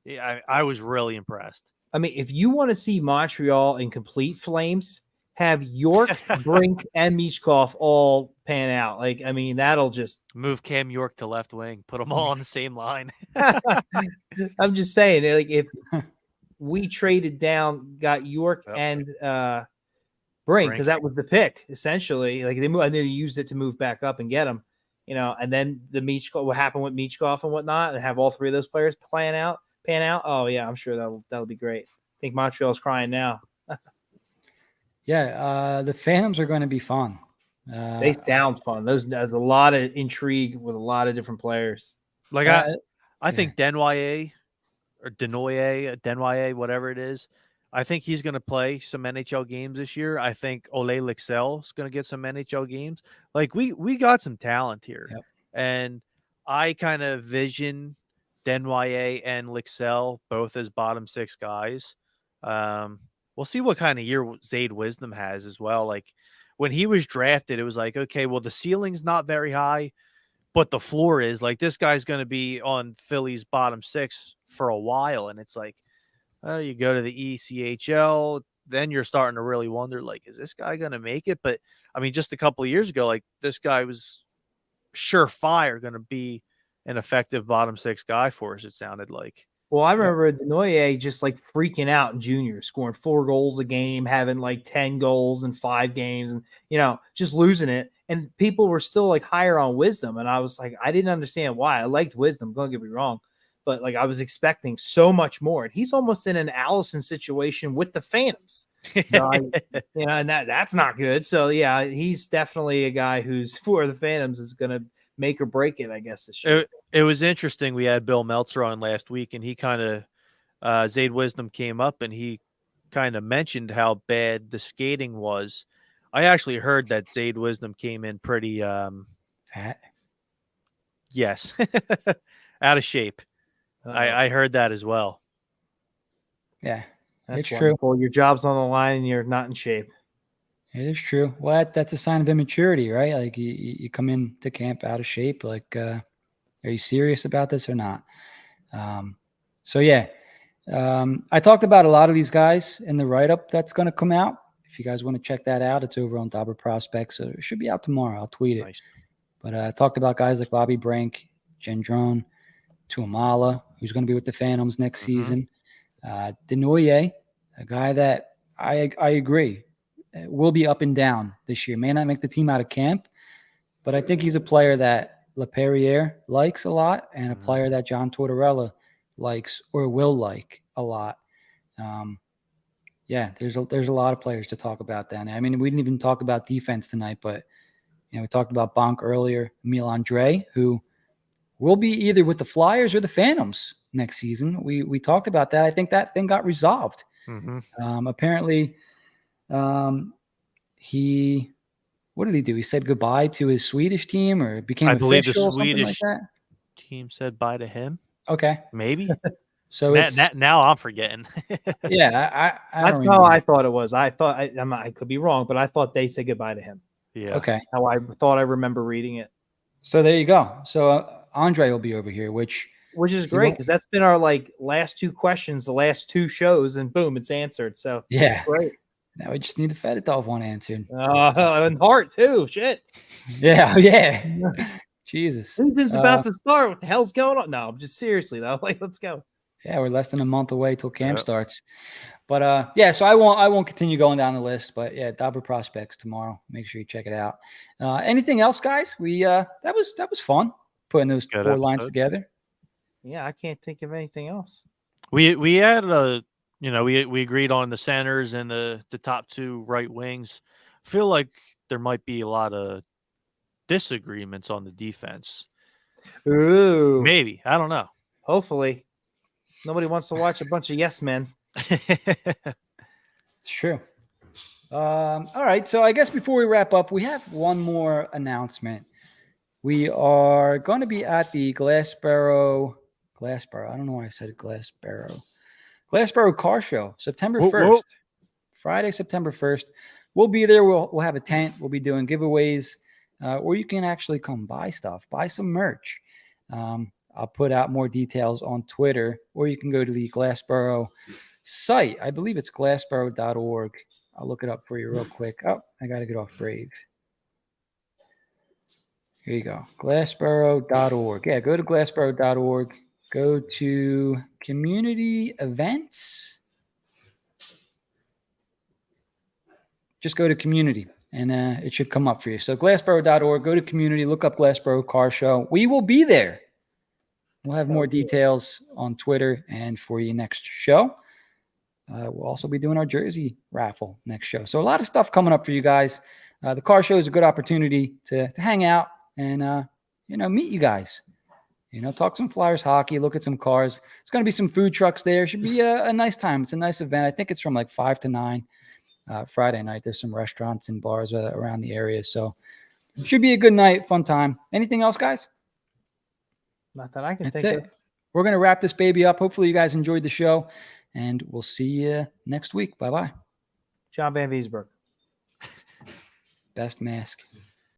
I was really impressed.
I mean, if you want to see Montreal in complete flames, have York, Brink, and Michkov all pan out. Like, I mean, that'll just
move Cam York to left wing, put them all on the same line.
I'm just saying, like, if we traded down, got York and Brink, because that was the pick essentially. Like they used it to move back up and get him, and then the Michkov, what happened with Michkov and whatnot, and have all three of those players pan out. Oh yeah, I'm sure that'll be great. I think Montreal's crying now.
Yeah, the Phantoms are going to be fun.
They sound fun. There's a lot of intrigue with a lot of different players.
Like I think Denoyer, whatever it is, I think he's going to play some NHL games this year. I think Ole Lixell is going to get some NHL games. Like we got some talent here, and I kind of vision Denoyer and Lixell both as bottom six guys. We'll see what kind of year Zade Wisdom has as well. Like when he was drafted, it was like, okay, well, the ceiling's not very high, but the floor is. Like this guy's going to be on Philly's bottom six for a while. And it's like, you go to the ECHL, then you're starting to really wonder, like, is this guy going to make it? But I mean, just a couple of years ago, like this guy was surefire going to be an effective bottom six guy for us, it sounded like.
Well, I remember Denoyer just like freaking out in junior, scoring 4 goals a game, having like 10 goals in 5 games, and just losing it. And people were still like higher on Wisdom, and I was like, I didn't understand why. I liked Wisdom, don't get me wrong, but like I was expecting so much more. And he's almost in an Allison situation with the Phantoms, so and that's not good. So yeah, he's definitely a guy who's for the Phantoms is going to make or break it, I guess, this year.
It was interesting. We had Bill Meltzer on last week, and he kind of Zade Wisdom came up, and he kind of mentioned how bad the skating was. I actually heard that Zade Wisdom came in pretty
fat.
Yes, out of shape. I heard that as well.
Yeah,
that's
it's true.
Your job's on the line, and you're not in shape. It
is true. Well, that's a sign of immaturity, right? Like you come into camp out of shape. Like, are you serious about this or not? So yeah, I talked about a lot of these guys in the write-up that's going to come out. If you guys want to check that out, it's over on Dobber Prospects. So it should be out tomorrow. I'll tweet it. Nice. But I talked about guys like Bobby Brink, Gendron, Tuamala, who's going to be with the Phantoms next season. Denoyer, a guy that I agree will be up and down this year. May not make the team out of camp, but I think he's a player that LaPerriere likes a lot and a player that John Tortorella likes or will like a lot. There's a lot of players to talk about then. I mean, we didn't even talk about defense tonight, but we talked about Bonk earlier, Emile Andre, who will be either with the Flyers or the Phantoms next season. We talked about that. I think that thing got resolved. Apparently, what did he do? He said goodbye to his Swedish team, or became official. I believe the Swedish
team said bye to him.
Okay,
maybe.
So
now I'm forgetting.
Yeah,
that's how I thought it was. I thought I could be wrong, but I thought they said goodbye to him.
Yeah.
Okay.
How I thought I remember reading it.
So there you go. So Andre will be over here, which
Which is great because that's been our last two questions, the last two shows, and boom, it's answered. So
Yeah.
great.
Now we just need the Fedotov one answered.
And Hart too. Shit.
Yeah. Jesus.
Season's about to start. What the hell's going on? No, just seriously though. Let's go.
Yeah, we're less than a month away till camp starts. But so I won't continue going down the list. But yeah, Dobber Prospects tomorrow. Make sure you check it out. Anything else, guys? We that was fun putting those four lines together.
Yeah, I can't think of anything else.
We had we agreed on the centers and the top two right wings. I feel like there might be a lot of disagreements on the defense.
Ooh,
maybe, I don't know.
Hopefully, nobody wants to watch a bunch of yes men.
It's true. All right, so I guess before we wrap up, we have one more announcement. We are going to be at the Glassboro. I don't know why I said Glassboro Car Show, September 1st. Friday, September 1st. We'll be there. We'll have a tent. We'll be doing giveaways, or you can actually come buy stuff, buy some merch. I'll put out more details on Twitter, or you can go to the Glassboro site. I believe it's glassboro.org. I'll look it up for you real quick. Oh, I got to get off Brave. Here you go. Glassboro.org. Yeah, go to glassboro.org. Go to community events. Just go to community, and it should come up for you. So glassboro.org, go to community, look up Glassboro Car Show. We will be there. We'll have more details on Twitter and for you next show. We'll also be doing our jersey raffle next show. So a lot of stuff coming up for you guys. The car show is a good opportunity to hang out and, meet you guys. Talk some Flyers hockey, look at some cars. It's going to be some food trucks there. Should be a nice time. It's a nice event. I think it's from 5 to 9 Friday night. There's some restaurants and bars around the area. So it should be a good night, fun time. Anything else, guys?
Not that I can
That's
think
it.
of.
We're going to wrap this baby up. Hopefully you guys enjoyed the show, and we'll see you next week. Bye-bye.
John Van Wiesberg.
Best mask.